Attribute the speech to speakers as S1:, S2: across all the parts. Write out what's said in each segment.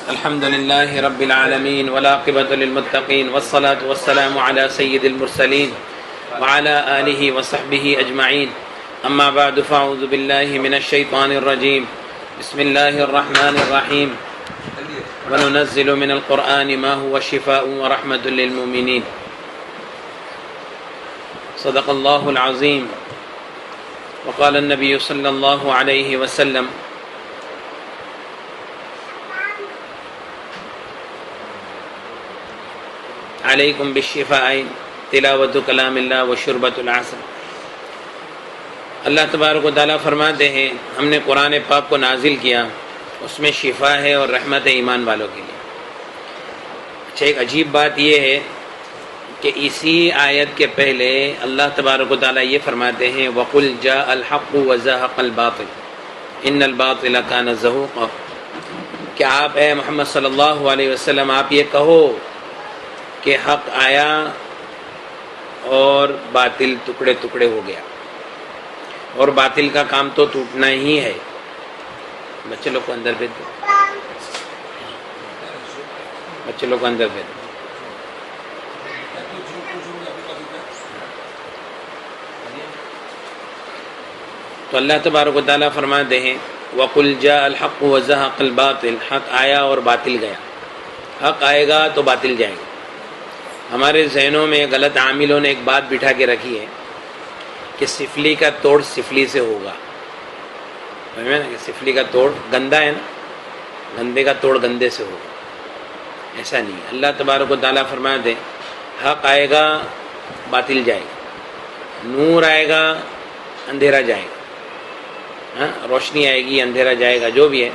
S1: الحمد لله رب العالمين والعاقبة للمتقين والصلاة والسلام على سيد المرسلين وعلى آله وصحبه أجمعين أما بعد فأعوذ بالله من الشيطان الرجيم بسم الله الرحمن الرحيم وننزل من القرآن ما هو شفاء ورحمة للمؤمنين صدق الله العظيم وقال النبي صلى الله عليه وسلم علیکم بالشفاء تلاوت کلام اللہ و شربۃ العسل۔ اللہ تبارک و تعالیٰ فرماتے ہیں ہم نے قرآن پاک کو نازل کیا، اس میں شفا ہے اور رحمت ہے ایمان والوں کے لیے۔ اچھا، ایک عجیب بات یہ ہے کہ اسی آیت کے پہلے اللہ تبارک و تعالیٰ یہ فرماتے ہیں وَقُلْ جَاءَ الْحَقُّ وَزَهَقَ الْبَاطِلُ إِنَّ الْبَاطِلَ كَانَ زَهُوقًا، کہ آپ اے محمد صلی اللہ علیہ وسلم آپ یہ کہو کہ حق آیا اور باطل ٹکڑے ٹکڑے ہو گیا، اور باطل کا کام تو ٹوٹنا ہی ہے۔ بچے لوگ کو اندر بھیج دو، بچے لوگ کو اندر بھیج دو۔ تو اللہ تبارک و تعالیٰ فرماتے ہیں وَقُلْ جَاءَ الْحَقُّ وَزَهَقَ الْبَاطِلُ، حق آیا اور باطل گیا۔ حق آئے گا تو باطل جائے گا۔ ہمارے ذہنوں میں غلط عاملوں نے ایک بات بٹھا کے رکھی ہے کہ سفلی کا توڑ سفلی سے ہوگا، نا کہ سفلی کا توڑ گندا ہے نا، گندے کا توڑ گندے سے ہوگا۔ ایسا نہیں ہے، اللہ تبارک و تعالیٰ فرماتے ہیں حق آئے گا باطل جائے گا، نور آئے گا اندھیرا جائے گا، ہاں روشنی آئے گی اندھیرا جائے گا، جو بھی ہے۔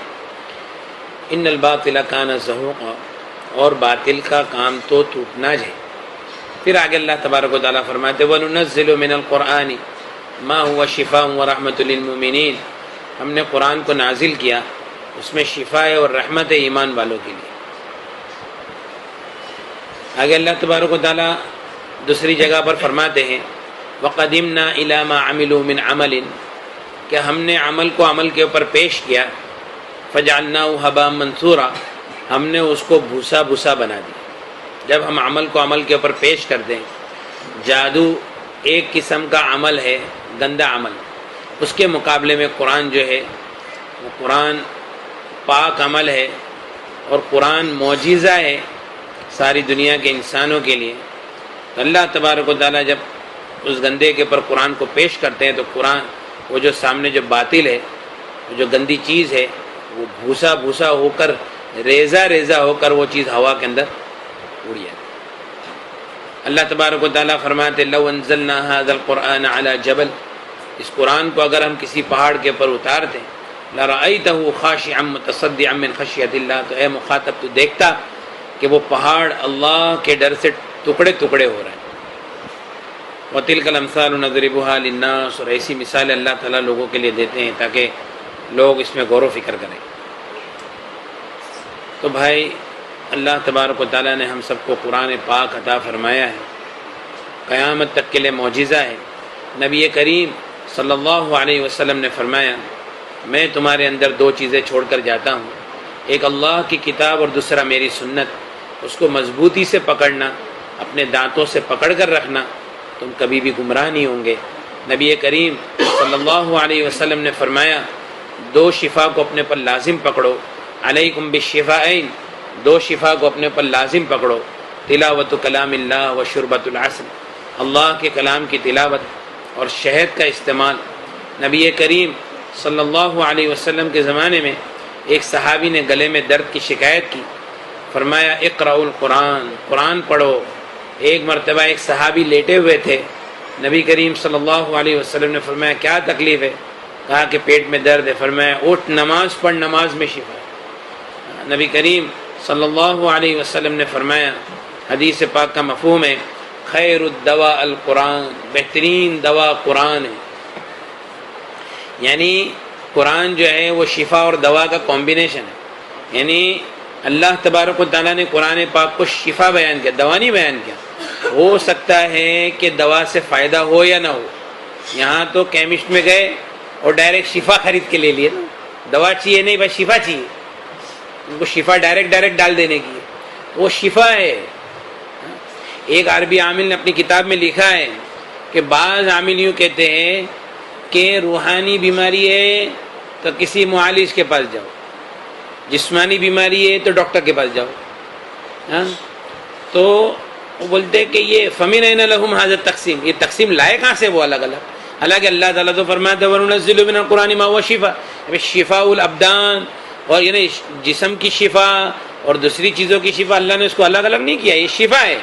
S1: ان الباطل کان زہوقا، اور باطل کا کام تو ٹوٹنا ہے۔ پھر آگے اللہ تبارک و تعالیٰ فرماتے وَنُنَزِّلُ مِنَ الْقُرْآنِ مَا هُوَ شِفَاءٌ وَرَحْمَةٌ لِلْمُؤْمِنِينَ، ہم نے قرآن کو نازل کیا، اس میں شفا ہے اور رحمت ہے ایمان والوں کے لیے۔ آگے اللہ تبارک و تعالیٰ دوسری جگہ پر فرماتے ہیں وَقَدِمْنَا إِلَى مَا عَمِلُوا مِنْ عَمَلٍ، کہ ہم نے عمل کو عمل کے اوپر پیش کیا، فَجَعَلْنَاهُ هَبَاءً مَنْثُورًا، ہم نے اس کو بھوسا بھوسا بنا دیا۔ جب ہم عمل کو عمل کے اوپر پیش کرتے ہیں، جادو ایک قسم کا عمل ہے، گندا عمل، اس کے مقابلے میں قرآن جو ہے وہ قرآن پاک عمل ہے، اور قرآن معجزہ ہے ساری دنیا کے انسانوں کے لیے۔ تو اللہ تبارک و تعالیٰ جب اس گندے کے اوپر قرآن کو پیش کرتے ہیں تو قرآن وہ جو سامنے جو باطل ہے، وہ جو گندی چیز ہے، وہ بھوسا بھوسا ہو کر ریزہ ریزہ ہو کر وہ چیز ہوا کے اندر اڑ جاتی۔ اللہ تبارک و تعالیٰ فرماتے لو انزلنا هذا القرآن على جبل، اس قرآن کو اگر ہم کسی پہاڑ کے اوپر اتارتے لرأيته خاشعا متصدعا من خشیۃ اللہ، تو اے مخاطب تو دیکھتا کہ وہ پہاڑ اللہ کے ڈر سے ٹکڑے ٹکڑے ہو رہے ہیں۔ وَتِلْكَ الْأَمْثَالُ نَضْرِبُهَا لِلنَّاسِ، اور ایسی مثالیں اللہ تعالیٰ لوگوں کے لیے دیتے ہیں تاکہ لوگ اس میں غور و فکر کریں۔ تو بھائی اللہ تبارک و تعالیٰ نے ہم سب کو قرآن پاک عطا فرمایا ہے، قیامت تک کے لیے معجزہ ہے۔ نبی کریم صلی اللہ علیہ وسلم نے فرمایا میں تمہارے اندر دو چیزیں چھوڑ کر جاتا ہوں، ایک اللہ کی کتاب اور دوسرا میری سنت، اس کو مضبوطی سے پکڑنا، اپنے دانتوں سے پکڑ کر رکھنا، تم کبھی بھی گمراہ نہیں ہوں گے۔ نبی کریم صلی اللہ علیہ وسلم نے فرمایا دو شفا کو اپنے پر لازم پکڑو، علیکم بالشفاءین، دو شفا کو اپنے پر لازم پکڑو، تلاوت کلام اللہ و شربۃ العسل، اللہ کے کلام کی تلاوت اور شہد کا استعمال۔ نبی کریم صلی اللہ علیہ وسلم کے زمانے میں ایک صحابی نے گلے میں درد کی شکایت کی، فرمایا اقرأوا القرآن، قرآن پڑھو۔ ایک مرتبہ ایک صحابی لیٹے ہوئے تھے، نبی کریم صلی اللہ علیہ وسلم نے فرمایا کیا تکلیف ہے؟ کہا کہ پیٹ میں درد ہے۔ فرمایا اٹھ نماز پڑھ، نماز میں شفا ہے۔ نبی کریم صلی اللہ علیہ وسلم نے فرمایا، حدیث پاک کا مفہوم ہے خیر الدواء القرآن، بہترین دوا قرآن ہے۔ یعنی قرآن جو ہے وہ شفا اور دوا کا کمبینیشن ہے، یعنی اللہ تبارک و تعالیٰ نے قرآن پاک کو شفا بیان کیا، دوا نہیں بیان کیا۔ ہو سکتا ہے کہ دوا سے فائدہ ہو یا نہ ہو، یہاں تو کیمسٹ میں گئے اور ڈائریکٹ شفا خرید کے لے لیے نا، دوا چاہیے نہیں، بس شفا چاہیے. ان کو شفا ڈائریکٹ ڈال دینے کی ہے، وہ شفا ہے. ایک عربی عامل نے اپنی کتاب میں لکھا ہے کہ بعض عامل یوں کہتے ہیں کہ روحانی بیماری ہے تو کسی معالج کے پاس جاؤ، جسمانی بیماری ہے تو ڈاکٹر کے پاس جاؤ. ہاں تو وہ بولتے ہیں کہ یہ فمن این لہم ھذا التقسیم، یہ تقسیم لائے کہاں سے وہ الگ الگ. حالانکہ اللہ تعالیٰ تو فرماتا ہے وَنُنَزِّلُ مِنَ الْقُرْآنِ مَا هُوَ شِفَاءٌ، شفاء الابدان، اور یعنی جسم کی شفا اور دوسری چیزوں کی شفا، اللہ نے اس کو الگ الگ نہیں کیا، یہ شفا ہے.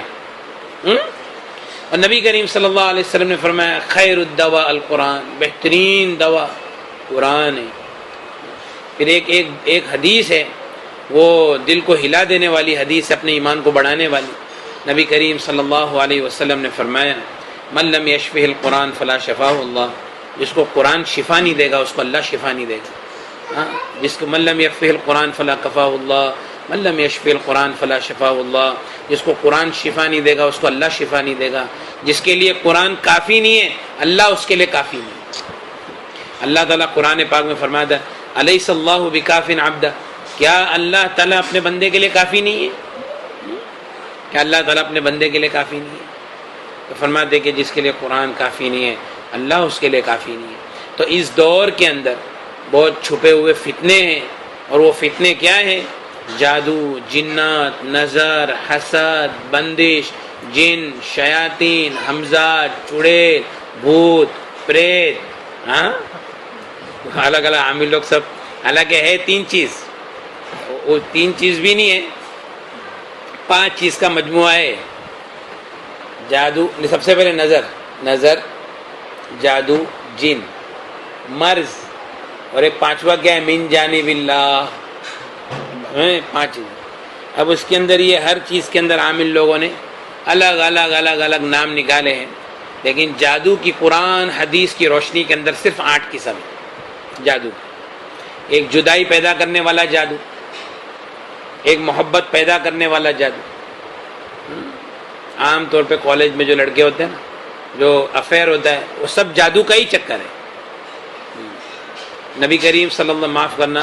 S1: اور نبی کریم صلی اللہ علیہ وسلم نے فرمایا خیر الدواء القرآن، بہترین دوا قرآن ہے. پھر ایک حدیث ہے، وہ دل کو ہلا دینے والی حدیث، اپنے ایمان کو بڑھانے والی. نبی کریم صلی اللہ علیہ وسلم نے فرمایا من لم یشفہ القرآن فلا شفاہ اللہ، جس کو قرآن شفا نہیں دے گا اس کو اللہ شفا نہیں دے گا. جس کو من لم یشفہ القرآن فلا کفاہ اللہ، من لم یشفہ القرآن فلا شفاہ اللہ، جس کو قرآن شفا نہیں دے گا اس کو اللہ شفا نہیں دے گا. جس کے لیے قرآن کافی نہیں ہے اللہ اس کے لیے کافی نہیں ہے. اللہ تعالیٰ قرآن پاک میں فرماتا ہے الیس اللہ بکاف عبدہ، کیا اللہ تعالیٰ اپنے بندے کے لیے کافی نہیں ہے؟ کیا اللہ تعالیٰ اپنے بندے کے لیے کافی نہیں ہے؟ تو فرماتے کہ جس کے لیے قرآن کافی نہیں ہے اللہ اس کے لیے کافی نہیں ہے. تو اس دور کے اندر بہت چھپے ہوئے فتنے ہیں، اور وہ فتنے کیا ہیں؟ جادو، جنات، نظر، حسد، بندش، جن، شیاطین، حمزات، چڑیل، بھوت، پریت، ہاں الگ الگ عامل لوگ سب. حالانکہ ہے تین چیز، وہ تین چیز بھی نہیں ہے، 5 چیز کا مجموعہ ہے. جادو، سب سے پہلے نظر، جادو، جن، مرض، اور ایک 5واں کیا ہے؟ من جانب اللہ. 5 چیز. اب اس کے اندر یہ ہر چیز کے اندر عامل لوگوں نے الگ نام نکالے ہیں، لیکن جادو کی قرآن حدیث کی روشنی کے اندر صرف 8 قسم ہے جادو. ایک جدائی پیدا کرنے والا جادو، ایک محبت پیدا کرنے والا جادو. عام طور پہ کالج میں جو لڑکے ہوتے ہیں نا، جو افیئر ہوتا ہے، وہ سب جادو کا ہی چکر ہے. نبی کریم صلی اللہ علیہ وسلم، معاف کرنا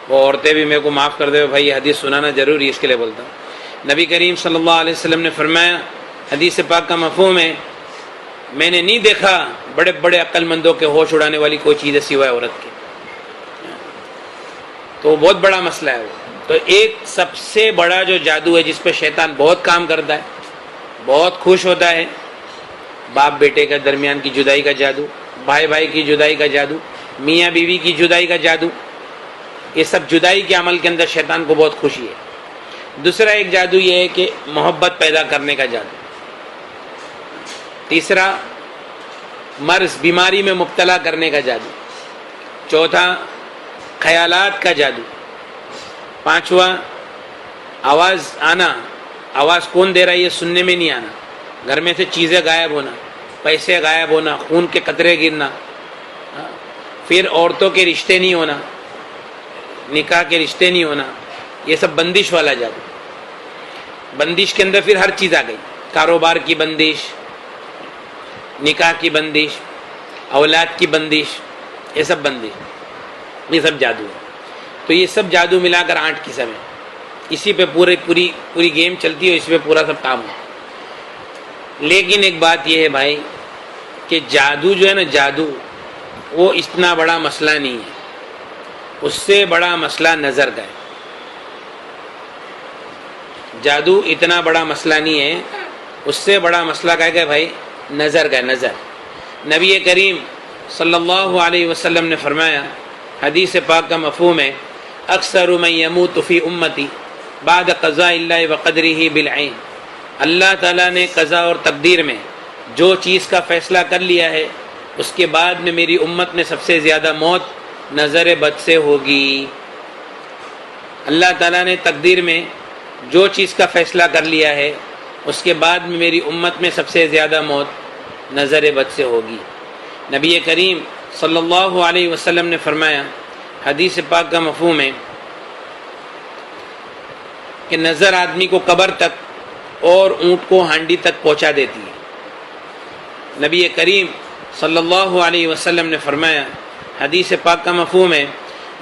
S1: وہ عورتیں بھی میرے کو معاف کر دے بھائی، حدیث سنانا ضروری اس کے لیے بولتا ہوں. نبی کریم صلی اللہ علیہ وسلم نے فرمایا، حدیث پاک کا مفہوم ہے، میں نے نہیں دیکھا بڑے بڑے عقل مندوں کے ہوش اڑانے والی کوئی چیز ہے سوائے عورت کے. تو وہ بہت بڑا مسئلہ ہے. تو ایک سب سے بڑا جو جادو ہے جس پہ شیطان بہت کام کرتا ہے، بہت خوش ہوتا ہے، باپ بیٹے کے درمیان کی جدائی کا جادو، بھائی بھائی کی جدائی کا جادو، میاں بیوی کی جدائی کا جادو. یہ سب جدائی کے عمل کے اندر شیطان کو بہت خوشی ہے. دوسرا ایک جادو یہ ہے کہ محبت پیدا کرنے کا جادو. تیسرا مرض، بیماری میں مبتلا کرنے کا جادو. چوتھا خیالات کا جادو. 5واں آواز آنا، آواز کون دے رہا ہے یہ سننے میں نہیں آنا. گھر میں سے چیزیں غائب ہونا، پیسے غائب ہونا، خون کے قطرے گرنا. پھر عورتوں کے رشتے نہیں ہونا، نکاح کے رشتے نہیں ہونا. یہ سب بندش والا جادو. بندش کے اندر پھر ہر چیز آ گئی، کاروبار کی بندش، نکاح کی بندش، اولاد کی بندش، یہ سب بندش، یہ سب جادو ہے. تو یہ سب جادو ملا کر 8 قسم ہے. اسی پہ پوری گیم چلتی ہے، اس پہ پورا سب کام ہے. لیکن ایک بات یہ ہے بھائی کہ جادو جو ہے نا، جادو وہ اتنا بڑا مسئلہ نہیں ہے. اس سے بڑا مسئلہ نظر کا ہے. جادو اتنا بڑا مسئلہ نہیں ہے، اس سے بڑا مسئلہ کیا ہے بھائی؟ نظر کا ہے. نظر. نبی کریم صلی اللہ علیہ وسلم نے فرمایا، حدیث پاک کا مفہوم ہے اکثر من یموت فی امتی بعد قضاء اللہ وقدرہ بالعین. اللہ تعالیٰ نے قضا اور تقدیر میں جو چیز کا فیصلہ کر لیا ہے، اس کے بعد میں میری امت میں سب سے زیادہ موت نظر بد سے ہوگی. اللہ تعالیٰ نے تقدیر میں جو چیز کا فیصلہ کر لیا ہے، اس کے بعد میں میری امت میں سب سے زیادہ موت نظر بد سے ہوگی. نبی کریم صلی اللہ علیہ وسلم نے فرمایا، حدیث پاک کا مفہوم ہے کہ نظر آدمی کو قبر تک اور اونٹ کو ہانڈی تک پہنچا دیتی ہے. نبی کریم صلی اللہ علیہ وسلم نے فرمایا، حدیث پاک کا مفہوم ہے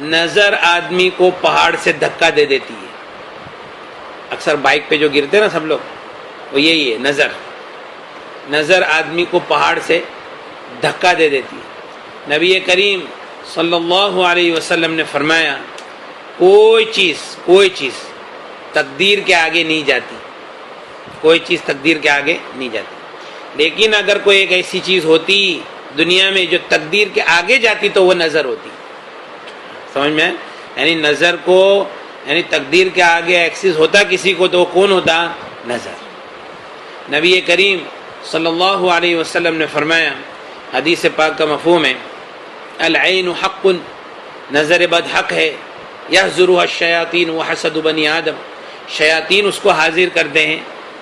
S1: نظر آدمی کو پہاڑ سے دھکا دے دیتی ہے. اکثر بائک پہ جو گرتے نا سب لوگ, وہ یہی ہے, نظر آدمی کو پہاڑ سے دھکا دے دیتی ہے. نبی کریم صلی اللہ علیہ وسلم نے فرمایا کوئی چیز تقدیر کے آگے نہیں جاتی, کوئی چیز تقدیر کے آگے نہیں جاتی. لیکن اگر کوئی ایک ایسی چیز ہوتی دنیا میں جو تقدیر کے آگے جاتی تو وہ نظر ہوتی. سمجھ میں؟ یعنی نظر کو, یعنی تقدیر کے آگے ایکسس ہوتا کسی کو تو وہ کون ہوتا؟ نظر. نبی کریم صلی اللہ علیہ وسلم نے فرمایا, حدیث پاک کا مفہوم ہے, العین حق, نظر بد حق ہے, یحضرها الشیاطین وحسد بنی آدم, شیاطین اس کو حاضر کرتے ہیں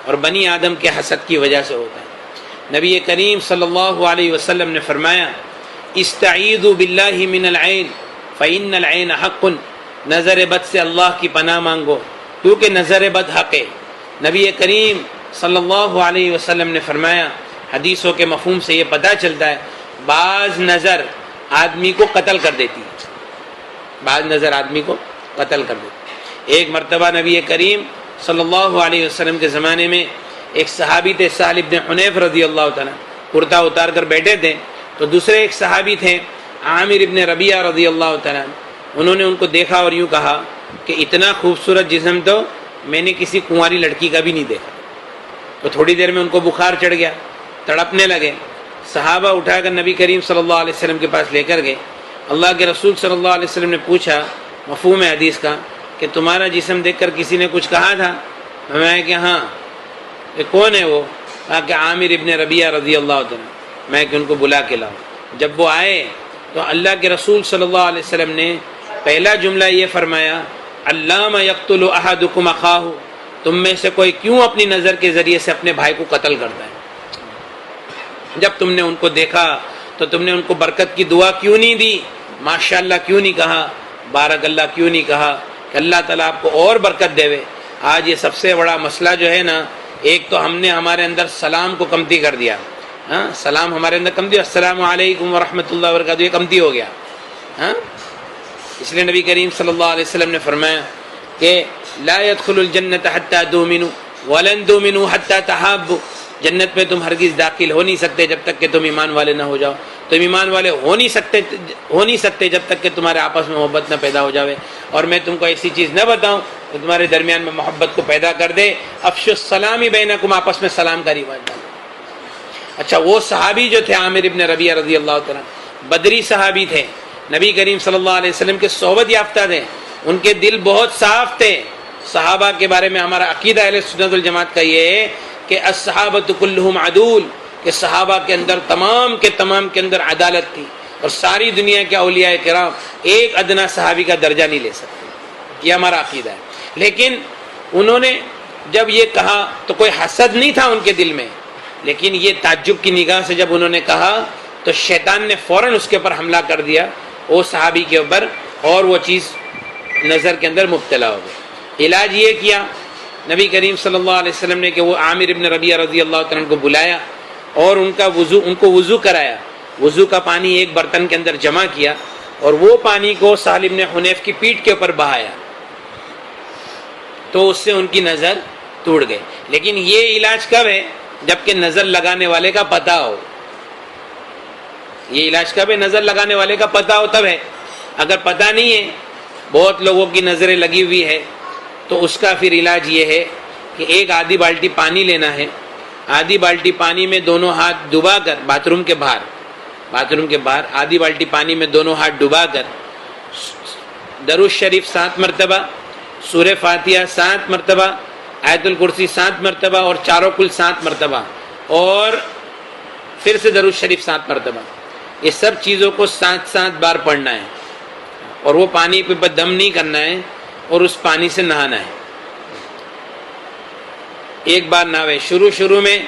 S1: اور بنی آدم کے حسد کی وجہ سے ہوتا ہے. نبی کریم صلی اللہ علیہ وسلم نے فرمایا استعیذوا باللہ من العین فإن العین حق, نظر بد سے اللہ کی پناہ مانگو کیونکہ نظر بد حق ہے. نبی کریم صلی اللہ علیہ وسلم نے فرمایا, حدیثوں کے مفہوم سے یہ پتہ چلتا ہے بعض نظر آدمی کو قتل کر دیتی ہے, بعض نظر آدمی کو قتل کر دیتی ہے. ایک مرتبہ نبی کریم صلی اللہ علیہ وسلم کے زمانے میں ایک صحابی تھے سہل بن حنیف رضی اللہ تعالیٰ, کرتا اتار کر بیٹھے تھے, تو دوسرے ایک صحابی تھے عامر بن ربیعہ رضی اللہ تعالیٰ, انہوں نے ان کو دیکھا اور یوں کہا کہ اتنا خوبصورت جسم تو میں نے کسی کنواری لڑکی کا بھی نہیں دیکھا. تو تھوڑی دیر میں ان کو بخار چڑھ گیا, تڑپنے لگے. صحابہ اٹھا کر نبی کریم صلی اللہ علیہ وسلم کے پاس لے کر گئے. اللہ کے رسول صلی اللہ علیہ وسلم نے پوچھا مفہوم حدیث کا کہ تمہارا جسم دیکھ کر کسی نے کچھ کہا تھا؟ میں کہ ہاں. کہ کون ہے وہ؟ کہا کہ عامر ابن ربیعہ رضی اللہ عنہ. میں کہ ان کو بلا کے لاؤ. جب وہ آئے تو اللہ کے رسول صلی اللہ علیہ وسلم نے پہلا جملہ یہ فرمایا علامہ یقتل احدکم اخاہ, تم میں سے کوئی کیوں اپنی نظر کے ذریعے سے اپنے بھائی کو قتل کرتا ہے؟ جب تم نے ان کو دیکھا تو تم نے ان کو برکت کی دعا کیوں نہیں دی؟ ماشاء اللہ کیوں نہیں کہا؟ بارک اللہ کیوں نہیں کہا کہ اللہ تعالیٰ آپ کو اور برکت دے. آج یہ سب سے بڑا مسئلہ جو ہے نا, ایک تو ہم نے ہمارے اندر سلام کو کمتی کر دیا. ہاں, سلام ہمارے اندر کمتی, السلام علیکم ورحمۃ اللہ وبرکاتہ, یہ کمتی ہو گیا. ہاں, اس لیے نبی کریم صلی اللہ علیہ وسلم نے فرمایا کہ لا يدخل الجنت حتى تؤمنوا ولن تؤمنوا حتى تحابوا, جنت میں تم ہرگز داخل ہو نہیں سکتے جب تک کہ تم ایمان والے نہ ہو جاؤ. تم ایمان والے ہو نہیں سکتے جب تک کہ تمہارے آپس میں محبت نہ پیدا ہو جاوے. اور میں تم کو ایسی چیز نہ بتاؤں کہ تمہارے درمیان میں محبت کو پیدا کر دے. افشوا السلام بینکم, آپس میں سلام کا رواج ڈالو. اچھا, وہ صحابی جو تھے عامر ابن ربیعہ رضی اللہ تعالیٰ, بدری صحابی تھے, نبی کریم صلی اللہ علیہ وسلم کے صحبت یافتہ تھے, ان کے دل بہت صاف تھے. صحابہ کے بارے میں ہمارا عقیدہ اہل سنت والجماعت کا یہ ہے کہ الصحابۃ کلھم عدول, کہ صحابہ کے اندر تمام کے اندر عدالت تھی, اور ساری دنیا کے اولیاء کرام ایک ادنا صحابی کا درجہ نہیں لے سکتے. یہ ہمارا عقیدہ ہے. لیکن انہوں نے جب یہ کہا تو کوئی حسد نہیں تھا ان کے دل میں, لیکن یہ تعجب کی نگاہ سے جب انہوں نے کہا تو شیطان نے فوراً اس کے اوپر حملہ کر دیا, وہ صحابی کے اوپر, اور وہ چیز نظر کے اندر مبتلا ہو گئی. علاج یہ کیا نبی کریم صلی اللہ علیہ وسلم نے کہ وہ عامر ابن ربیعہ رضی اللہ تعالیٰ کو بلایا اور ان کو وضو کرایا. وضو کا پانی ایک برتن کے اندر جمع کیا اور وہ پانی کو سہل بن حنیف کی پیٹھ کے اوپر بہایا, تو اس سے ان کی نظر ٹوٹ گئی. لیکن یہ علاج کب ہے؟ جبکہ نظر لگانے والے کا پتہ ہو. یہ علاج کب ہے؟ نظر لگانے والے کا پتہ ہو تب ہے. اگر پتہ نہیں ہے, بہت لوگوں کی نظریں لگی ہوئی ہے, تو اس کا پھر علاج یہ ہے کہ ایک آدھی بالٹی پانی لینا ہے. آدھی بالٹی پانی میں دونوں ہاتھ ڈبا کر, باتھ روم کے باہر آدھی بالٹی پانی میں دونوں ہاتھ ڈبا کر درود شریف 7 مرتبہ, سورہ فاتحہ 7 مرتبہ, آیت الکرسی 7 مرتبہ, اور چاروں کل 7 مرتبہ, اور پھر سے درود شریف 7 مرتبہ. یہ سب چیزوں کو 7 بار پڑھنا ہے, اور وہ پانی پہ دم نہیں کرنا ہے, اور اس پانی سے نہانا ہے. ایک بار نہاوے. شروع میں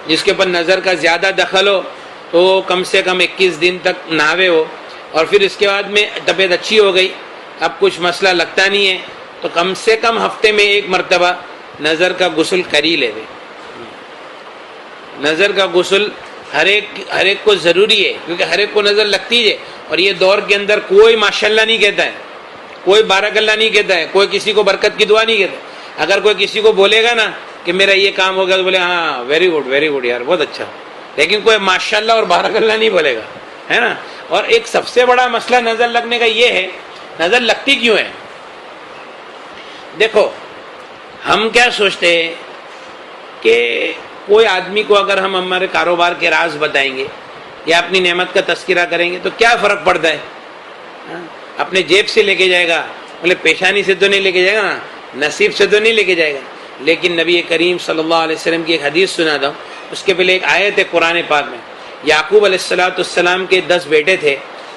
S1: جس کے اوپر نظر کا زیادہ دخل ہو تو کم سے کم 21 دن تک نہاوے ہو, اور پھر اس کے بعد میں طبیعت اچھی ہو گئی, اب کچھ مسئلہ لگتا نہیں ہے, تو کم سے کم ہفتے میں 1 مرتبہ نظر کا غسل کر ہی لے. نظر کا غسل ہر ایک کو ضروری ہے, کیونکہ ہر ایک کو نظر لگتی ہے, اور یہ دور کے اندر کوئی ماشاءاللہ نہیں کہتا ہے. کوئی بارک اللہ نہیں کہتا ہے, کوئی کسی کو برکت کی دعا نہیں کہتا ہے. اگر کوئی کسی کو بولے گا نا کہ میرا یہ کام ہو گیا تو بولے ہاں ویری گڈ یار, بہت اچھا. لیکن کوئی ماشاءاللہ اور بارک اللہ نہیں بولے گا, ہے نا. اور ایک سب سے بڑا مسئلہ نظر لگنے کا یہ ہے, نظر لگتی کیوں ہے؟ دیکھو ہم کیا سوچتے ہیں کہ کوئی آدمی کو اگر ہم ہمارے کاروبار کے راز بتائیں گے یا اپنی نعمت کا تذکرہ کریں گے تو کیا فرق پڑتا ہے؟ اپنے جیب سے لے کے جائے گا, بولے پیشانی سے تو نہیں لے کے جائے گا نا, نصیب سے تو نہیں لے کے جائے گا. لیکن نبی کریم صلی اللہ علیہ وسلم کی ایک حدیث سنا دو, اس کے پہلے ایک آیت ہے قرآن پاک میں. یعقوب علیہ السلام کے 10 بیٹے تھے,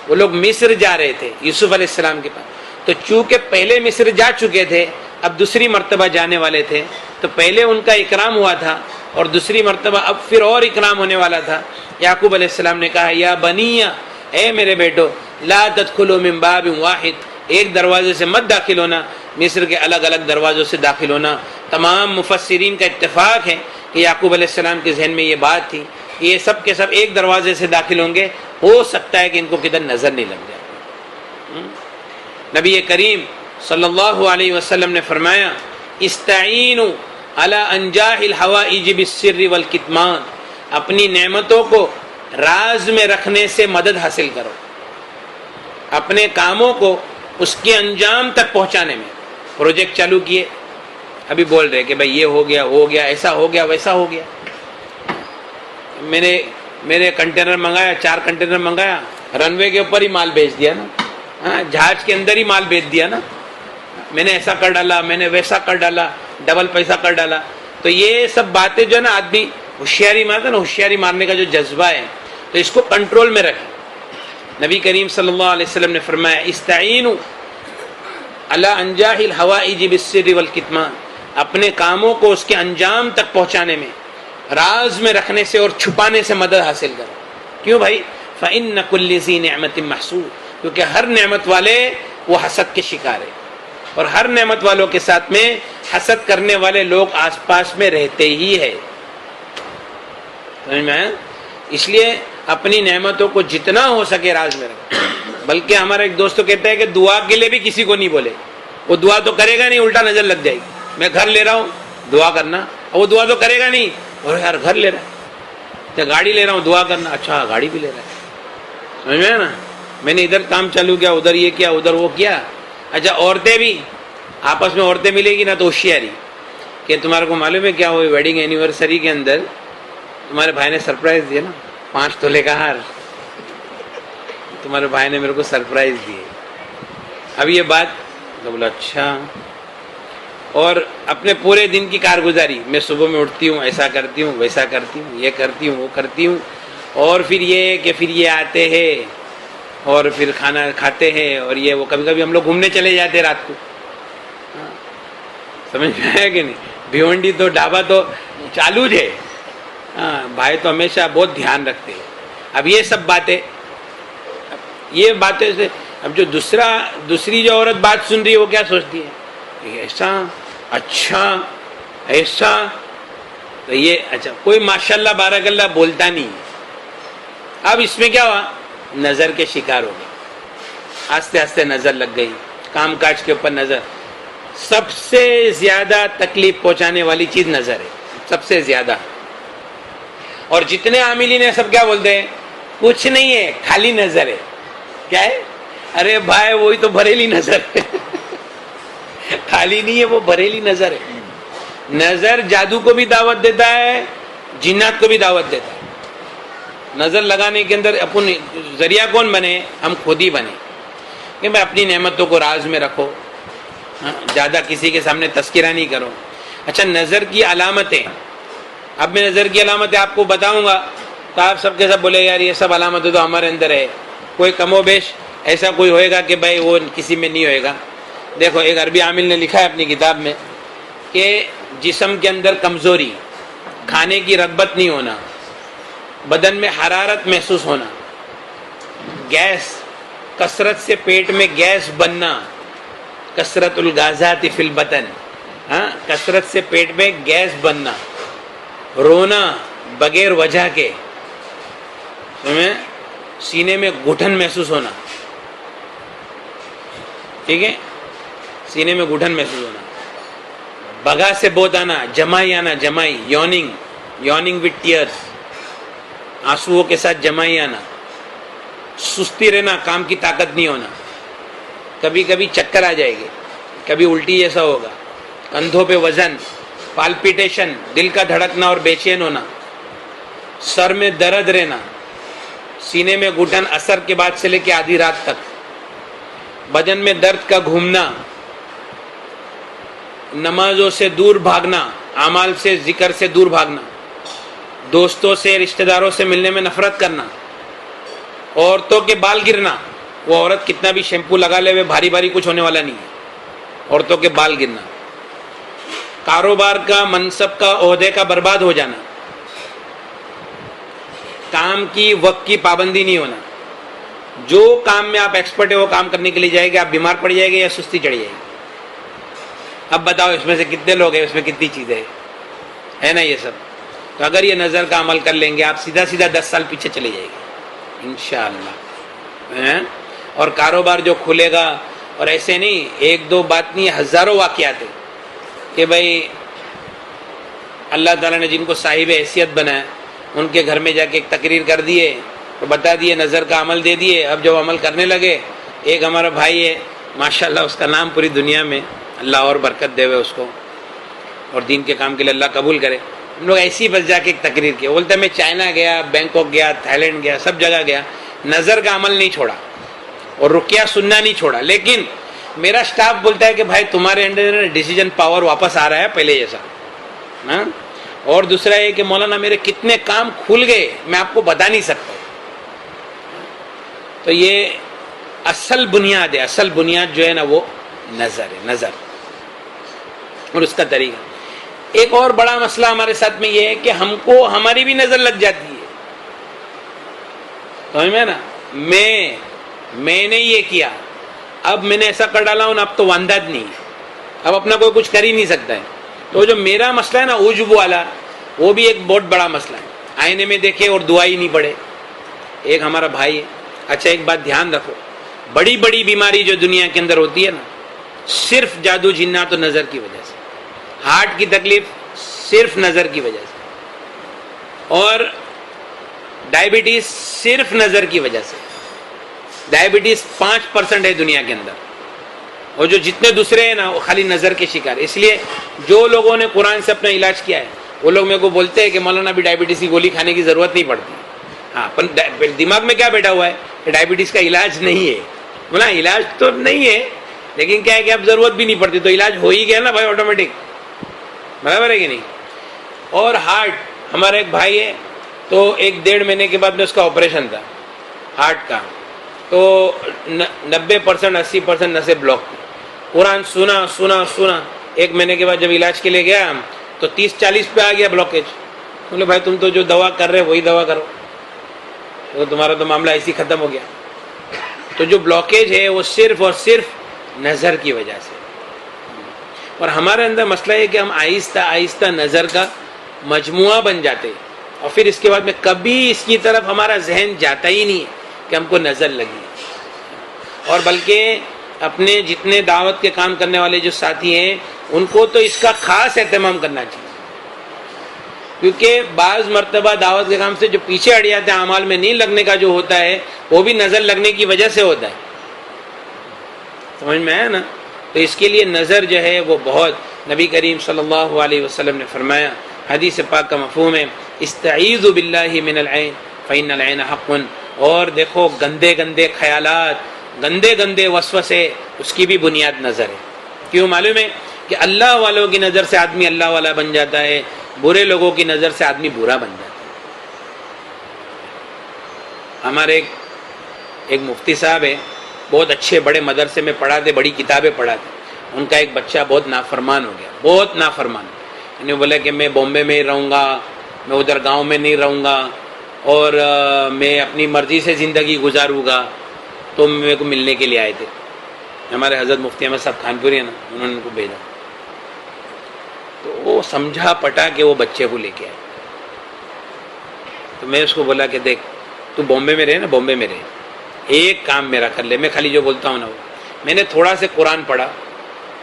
S1: وہ لوگ مصر جا رہے تھے یوسف علیہ السلام کے پاس. تو چونکہ پہلے مصر جا چکے تھے, اب دوسری مرتبہ جانے والے تھے, تو پہلے ان کا اکرام ہوا تھا اور دوسری مرتبہ اب پھر اور اکرام ہونے والا تھا. یعقوب علیہ السلام نے کہا یا بنی, اے میرے بیٹو, لا تدخلوا من باب واحد, ایک دروازے سے مت داخل ہونا, مصر کے الگ الگ دروازوں سے داخل ہونا. تمام مفسرین کا اتفاق ہے کہ یعقوب علیہ السلام کے ذہن میں یہ بات تھی کہ یہ سب کے سب ایک دروازے سے داخل ہوں گے, ہو سکتا ہے کہ ان کو کدھر نظر نہیں لگ جائے. نبی کریم صلی اللہ علیہ وسلم نے فرمایا استعینوا علی انجاح الحوائج بالسر والکتمان, اپنی نعمتوں کو راز میں رکھنے سے مدد حاصل کرو, اپنے کاموں کو اس کے انجام تک پہنچانے میں. پروجیکٹ چالو کیے, ابھی بول رہے کہ بھائی یہ ہو گیا ایسا ہو گیا ویسا ہو گیا. میں نے کنٹینر منگایا, 4 کنٹینر منگایا, رن وے کے اوپر ہی مال بیچ دیا نا, ہاں جہاز کے اندر ہی مال بیچ دیا نا. میں نے ایسا کر ڈالا, میں نے ویسا کر ڈالا, ڈبل پیسہ کر ڈالا. تو یہ سب باتیں جو ہے نا, آدمی ہوشیاری مارتا نا, ہوشیاری مارنے کا جو جذبہ ہے, تو اس کو کنٹرول میں رکھے. نبی کریم صلی اللہ علیہ وسلم نے فرمایا استعینوا علی انجاح الحوائج بالسر والکتمان, اپنے کاموں کو اس کے انجام تک پہنچانے میں, راز میں رکھنے سے اور چھپانے سے مدد حاصل کرو. کیوں بھائی؟ فإن كل ذی نعمت محسود, کیونکہ ہر نعمت والے وہ حسد کے شکار ہے, اور ہر نعمت والوں کے ساتھ میں حسد کرنے والے لوگ آس پاس میں رہتے ہی ہے. سمجھ میں آیا؟ اس لیے اپنی نعمتوں کو جتنا ہو سکے راز میں رکھو. بلکہ ہمارا ایک دوست تو کہتا ہے کہ دعا کے لیے بھی کسی کو نہیں بولے, وہ دعا تو کرے گا نہیں, الٹا نظر لگ جائے گی. میں گھر لے رہا ہوں, دعا کرنا, اور وہ دعا تو کرے گا نہیں, اور یار گھر لے رہا ہے, گاڑی لے رہا ہوں, دعا کرنا, اچھا گاڑی بھی لے رہا ہے. سمجھ میں نا, میں نے ادھر کام چالو کیا, ادھر یہ کیا, ادھر وہ کیا. اچھا عورتیں بھی آپس میں عورتیں ملے گی نا تو ہوشیاری کہ تمہارے کو معلوم ہے کیا ہوئی, ویڈنگ اینیورسری کے اندر تمہارے بھائی نے سرپرائز دیا نا, 5 تولے کا ہار, تمہارے بھائی نے میرے کو سرپرائز دیے. اب یہ بات تو بولا اچھا. اور اپنے پورے دن کی کارگزاری, میں صبح میں اٹھتی ہوں, ایسا کرتی ہوں, ویسا کرتی ہوں, یہ کرتی ہوں, وہ کرتی ہوں, اور پھر یہ آتے ہیں اور پھر کھانا کھاتے ہیں, اور یہ وہ کبھی کبھی ہم لوگ گھومنے چلے جاتے ہیں رات کو. سمجھ میں آیا کہ نہیں؟ بھیونڈی تو ڈھابا تو چالو ہے. ہاں بھائی تو ہمیشہ بہت دھیان رکھتے ہیں. اب یہ سب باتیں سے اب جو دوسری جو عورت بات سن رہی ہے وہ کیا سوچتی ہے, ایسا اچھا ایسا, تو یہ اچھا کوئی ماشاءاللہ بارک اللہ بولتا نہیں. اب اس میں کیا ہوا, نظر کے شکار ہو گئے, آستے آستے نظر لگ گئی, کام کاج کے اوپر نظر. سب سے زیادہ تکلیف پہنچانے والی چیز نظر ہے, سب سے زیادہ. اور جتنے عاملین ہیں سب کیا بولتے ہیں, کچھ نہیں ہے خالی نظر ہے. کیا ہے؟ ارے بھائی وہی تو بھریلی نظر ہے, خالی نہیں ہے, وہ بھریلی نظر ہے. نظر جادو کو بھی دعوت دیتا ہے, جنات کو بھی دعوت دیتا ہے. نظر لگانے کے اندر اپن ذریعہ کون بنے؟ ہم خود ہی بنے کہ میں اپنی نعمتوں کو راز میں رکھو, زیادہ کسی کے سامنے تذکرہ نہیں کرو. اچھا نظر کی علامتیں, اب میں نظر کی علامتیں آپ کو بتاؤں گا تو آپ سب کے سب بولے یار یہ سب علامتیں تو ہمارے اندر ہے. کوئی کم و بیش ایسا کوئی ہوئے گا کہ بھائی وہ کسی میں نہیں ہوئے گا. دیکھو ایک عربی عامل نے لکھا ہے اپنی کتاب میں کہ جسم کے اندر کمزوری, کھانے کی رغبت نہیں ہونا, بدن میں حرارت محسوس ہونا, گیس, کثرت سے پیٹ میں گیس بننا, کثرت الغازات فی البطن, کثرت سے پیٹ میں گیس بننا, رونا بغیر وجہ کے, سینے میں گھٹن محسوس ہونا, ٹھیک ہے, سینے میں گھٹن محسوس ہونا، بگا سے بہت آنا، جمائی آنا، جمائی یوننگ وتھ ٹیئرز، آنسوؤں کے ساتھ جمائی آنا، سستی رہنا، کام کی طاقت نہیں ہونا، کبھی کبھی چکر آ جائے گی، کبھی الٹی جیسا ہوگا، کندھوں پہ وزن، پالپیٹیشن، دل کا دھڑکنا اور بے چین ہونا، سر میں درد رہنا، سینے میں گھٹن عصر کے بعد سے لے کے آدھی رات تک، بدن میں درد کا گھومنا، نمازوں سے دور بھاگنا، اعمال سے، ذکر سے دور بھاگنا، دوستوں سے، رشتہ داروں سے ملنے میں نفرت کرنا، عورتوں کے بال گرنا، وہ عورت کتنا بھی شیمپو لگا لے وہ بھاری بھاری کچھ ہونے والا نہیں ہے، عورتوں کے بال گرنا، کاروبار کا، منصب کا، عہدے کا برباد ہو جانا، کام کی، وقت کی پابندی نہیں ہونا، جو کام میں آپ ایکسپرٹ ہے وہ کام کرنے کے لیے جائے گے، آپ بیمار پڑ جائے گے یا سستی چڑھ جائے گی۔ اب بتاؤ اس میں سے کتنے لوگ ہیں، اس میں کتنی چیزیں ہے نا یہ سب۔ تو اگر یہ نظر کا عمل کر لیں گے آپ، سیدھا 10 سال پیچھے چلے جائے گے انشاءاللہ۔ اور کاروبار جو کھلے گا، اور ایسے نہیں ایک دو بات نہیں، ہزاروں واقعات ہیں کہ بھائی اللہ تعالیٰ نے جن کو صاحب حیثیت بنایا ان کے گھر میں جا کے ایک تقریر کر دیے تو بتا دیے، نظر کا عمل دے دیے۔ اب جب عمل کرنے لگے، ایک ہمارا بھائی ہے ماشاءاللہ، اس کا نام پوری دنیا میں، اللہ اور برکت دے اس کو اور دین کے کام کے لیے اللہ قبول کرے۔ ہم لوگ ایسی بس جا کے ایک تقریر کی، بولتا ہے میں چائنا گیا، بینکاک گیا، تھائی لینڈ گیا، سب جگہ گیا، نظر کا عمل نہیں چھوڑا اور رقیہ سننا نہیں چھوڑا، لیکن میرا سٹاف بولتا ہے کہ بھائی تمہارے انڈر ڈیسیجن پاور واپس آ رہا ہے پہلے جیسا۔ اور دوسرا یہ کہ مولانا میرے کتنے کام کھل گئے میں آپ کو بتا نہیں سکتا۔ تو یہ اصل بنیاد ہے، اصل بنیاد جو ہے نا وہ نظر ہے، نظر اور اس کا طریقہ۔ ایک اور بڑا مسئلہ ہمارے ساتھ میں یہ ہے کہ ہم کو ہماری بھی نظر لگ جاتی ہے، سمجھ میں نا، میں نے یہ کیا، اب میں نے ایسا کر ڈالا ہوں، اب تو واندات نہیں ہے، اب اپنا کوئی کچھ کر ہی نہیں سکتا ہے۔ تو جو میرا مسئلہ ہے نا عجب والا، وہ بھی ایک بہت بڑا مسئلہ ہے، آئینے میں دیکھے اور دعا ہی نہیں پڑے۔ ایک ہمارا بھائی ہے، اچھا ایک بات دھیان رکھو، بڑی بڑی بیماری جو دنیا کے اندر ہوتی ہے نا، صرف جادو جنات و نظر کی وجہ سے، ہارٹ کی تکلیف صرف نظر کی وجہ سے، اور ڈائبٹیز صرف نظر کی وجہ سے۔ ڈائبٹیز 5% ہے دنیا کے اندر، اور جو جتنے دوسرے ہیں نا وہ خالی نظر کے شکار۔ اس لیے جو لوگوں نے قرآن سے اپنا علاج کیا ہے وہ لوگ میرے کو بولتے ہیں کہ مولانا ابھی ڈائبٹیز کی گولی کھانے کی ضرورت نہیں پڑتی۔ ہاں، دماغ میں کیا بیٹھا ہوا ہے کہ ڈائبٹیز کا علاج نہیں ہے، بولا علاج تو نہیں ہے لیکن کیا ہے کہ اب ضرورت بھی نہیں پڑتی، تو علاج ہو ہی گیا نا بھائی آٹومیٹک، برابر ہے کہ نہیں۔ اور ہارٹ، ہمارا ایک بھائی ہے تو 1.5 مہینے کے بعد میں اس کا آپریشن تھا ہارٹ کا، تو 90% 80% نسیں بلاک تھی۔ قرآن سنا 1 مہینے کے بعد جب علاج کے لیے گیا تو 30-40 پہ آ گیا بلاکیج۔ بولے بھائی تم تو جو دوا کر رہے وہی دوا کرو، تو تمہارا تو معاملہ ایسے ہی ختم ہو گیا۔ تو جو بلاکیج ہے وہ صرف اور صرف نظر کی وجہ سے۔ اور ہمارے اندر مسئلہ ہے کہ ہم آہستہ آہستہ نظر کا مجموعہ بن جاتے ہیں، اور پھر اس کے بعد میں کبھی اس کی طرف ہمارا ذہن جاتا ہی نہیں ہے کہ ہم کو نظر لگی۔ اور بلکہ اپنے جتنے دعوت کے کام کرنے والے جو ساتھی ہیں ان کو تو اس کا خاص اہتمام کرنا چاہیے، کیونکہ بعض مرتبہ دعوت کے کام سے جو پیچھے ہٹ جاتے ہیں، اعمال میں نہیں لگنے کا جو ہوتا ہے وہ بھی نظر لگنے کی وجہ سے ہوتا ہے، سمجھ میں آیا نا۔ تو اس کے لیے نظر جو ہے وہ بہت، نبی کریم صلی اللہ علیہ وسلم نے فرمایا، حدیث پاک کا مفہوم ہے استعیذوا باللہ من العین فإن العین حق۔ اور دیکھو گندے گندے خیالات، گندے گندے وسوسے، اس کی بھی بنیاد نظر ہے۔ کیوں معلوم ہے کہ اللہ والوں کی نظر سے آدمی اللہ والا بن جاتا ہے، برے لوگوں کی نظر سے آدمی برا بن جاتا ہے۔ ہمارے ایک مفتی صاحب ہے، بہت اچھے بڑے مدرسے میں پڑھاتے، بڑی کتابیں پڑھاتے، ان کا ایک بچہ بہت نافرمان ہو گیا، بہت نافرمان۔ انہوں نے بولا کہ میں بامبے میں ہی رہوں گا، میں ادھر گاؤں میں نہیں رہوں گا، اور میں اپنی مرضی سے زندگی گزاروں گا۔ تو میرے کو ملنے کے لیے آئے تھے ہمارے حضرت مفتی احمد صاحب خانپوری ہیں نا، انہوں نے ان کو بھیجا، تو وہ سمجھا پٹا کہ وہ بچے کو لے کے آئے۔ تو میں اس کو بولا کہ دیکھ تو بامبے میں رہے نا، بامبے میں رہے، ایک کام میرا کر لے، میں خالی جو بولتا ہوں نا وہ، میں نے تھوڑا سے قرآن پڑھا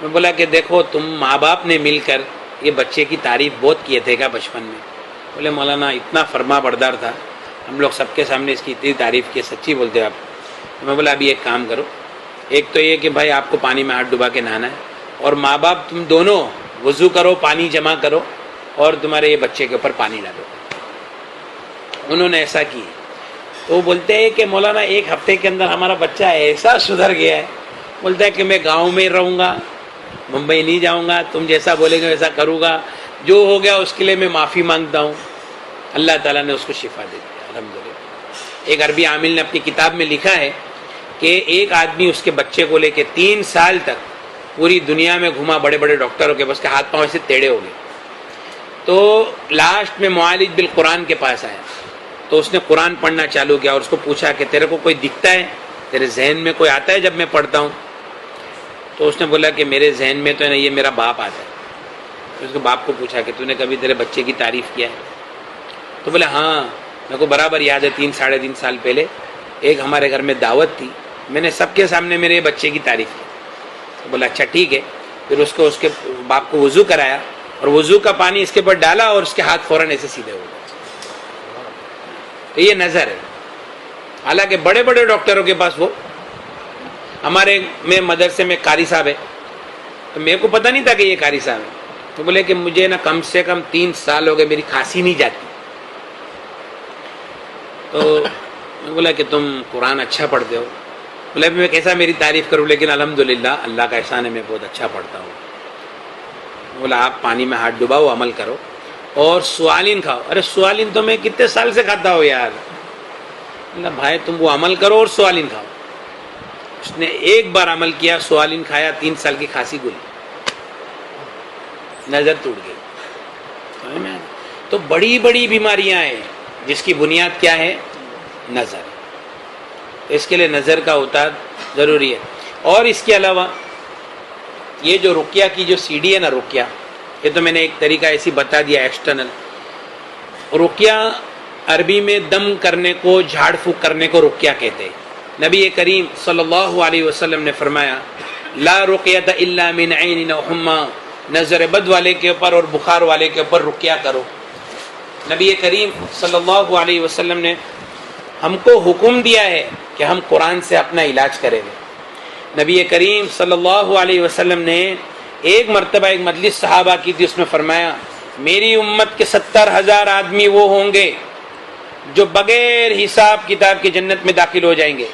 S1: میں بولا کہ دیکھو تم ماں باپ نے مل کر یہ بچے کی تعریف بہت کیے تھے کیا بچپن میں؟ بولے مولانا اتنا فرما بردار تھا، ہم لوگ سب کے سامنے اس کی اتنی تعریف کی، سچی بولتے آپ؟ میں بولا ابھی ایک کام کرو، ایک تو یہ کہ بھائی آپ کو پانی میں ہاتھ ڈبا کے نہانا ہے، اور ماں باپ تم دونوں وضو کرو، پانی جمع کرو اور تمہارے یہ بچے کے اوپر پانی ڈالو۔ انہوں نے ایسا کی تو وہ بولتے ہیں کہ مولانا ایک ہفتے کے اندر ہمارا بچہ ایسا سدھر گیا ہے، بولتا ہے کہ میں گاؤں میں رہوں گا، ممبئی نہیں جاؤں گا، تم جیسا بولے گے ویسا کروں گا، جو ہو گیا اس کے لیے میں معافی مانگتا ہوں۔ اللہ تعالیٰ نے اس کو شفا دے دیا الحمدللہ۔ ایک عربی عامل نے اپنی کتاب میں لکھا ہے کہ ایک آدمی اس کے بچے کو لے کے 3 سال تک پوری دنیا میں گھما، بڑے بڑے ڈاکٹروں کے، بس کے ہاتھ پاؤں سے ٹیڑھے ہو گئے، تو لاسٹ میں معالج بالقرآن کے پاس آیا، تو اس نے قرآن پڑھنا چالو کیا اور اس کو پوچھا کہ تیرے کو کوئی دکھتا ہے، تیرے ذہن میں کوئی آتا ہے جب میں پڑھتا ہوں؟ تو اس نے بولا کہ میرے ذہن میں تو ہے نا یہ میرا باپ آتا ہے۔ تو اس کے باپ کو پوچھا کہ تو نے کبھی تیرے بچے کی تعریف کیا ہے؟ تو بولے ہاں میرے کو برابر یاد ہے، 3 ساڑھے 3 سال پہلے ایک ہمارے گھر میں دعوت تھی، میں نے سب کے سامنے میرے بچے کی تعریف کی۔ تو بولا اچھا ٹھیک ہے، پھر اس کو اس کے باپ کو وضو کرایا اور وضو کا پانی اس کے اوپر ڈالا اور اس کے ہاتھ فوراً ایسے سیدھے ہو گئے۔ تو یہ نظر ہے، حالانکہ بڑے بڑے ڈاکٹروں کے پاس، وہ ہمارے میں مدرسے میں قاری صاحب ہے، تو میرے کو پتہ نہیں تھا کہ یہ قاری صاحب ہے، تو بولے کہ مجھے نا کم سے کم 3 سال ہو گئے میری کھانسی نہیں جاتی۔ تو میں بولا کہ تم قرآن اچھا پڑھتے ہو؟ بولے میں کیسا میری تعریف کروں، لیکن الحمدللہ اللہ کا احسان ہے میں بہت اچھا پڑھتا ہوں۔ بولا آپ پانی میں ہاتھ ڈباؤ، عمل کرو اور سوالین کھاؤ۔ ارے سوالین تو میں کتنے سال سے کھاتا ہوں یار۔ بولا بھائی تم وہ عمل کرو اور سوالین کھاؤ۔ اس نے ایک بار عمل کیا، سوالین کھایا، 3 سال کی کھانسی گلی، نظر ٹوٹ گئی۔ تو بڑی بڑی بیماریاں ہیں جس کی بنیاد کیا ہے؟ نظر۔ اس کے لیے نظر کا اتار ضروری ہے۔ اور اس کے علاوہ یہ جو رقیہ کی جو سیڑھی ہے نا، رقیہ، یہ تو میں نے ایک طریقہ ایسی بتا دیا ایکسٹرنل۔ رقیہ عربی میں دم کرنے کو، جھاڑ پھونک کرنے کو رقیہ کہتے ہیں۔ نبی کریم صلی اللہ علیہ وسلم نے فرمایا لا رقیۃ الا من عین او حمى، نظر بد والے کے اوپر اور بخار والے کے اوپر رقیہ کرو۔ نبی کریم صلی اللہ علیہ وسلم نے ہم کو حکم دیا ہے کہ ہم قرآن سے اپنا علاج کریں گے۔ نبی کریم صلی اللہ علیہ وسلم نے ایک مرتبہ ایک مجلس صحابہ کی تھی، اس میں فرمایا میری امت کے 70,000 آدمی وہ ہوں گے جو بغیر حساب کتاب کی جنت میں داخل ہو جائیں گے۔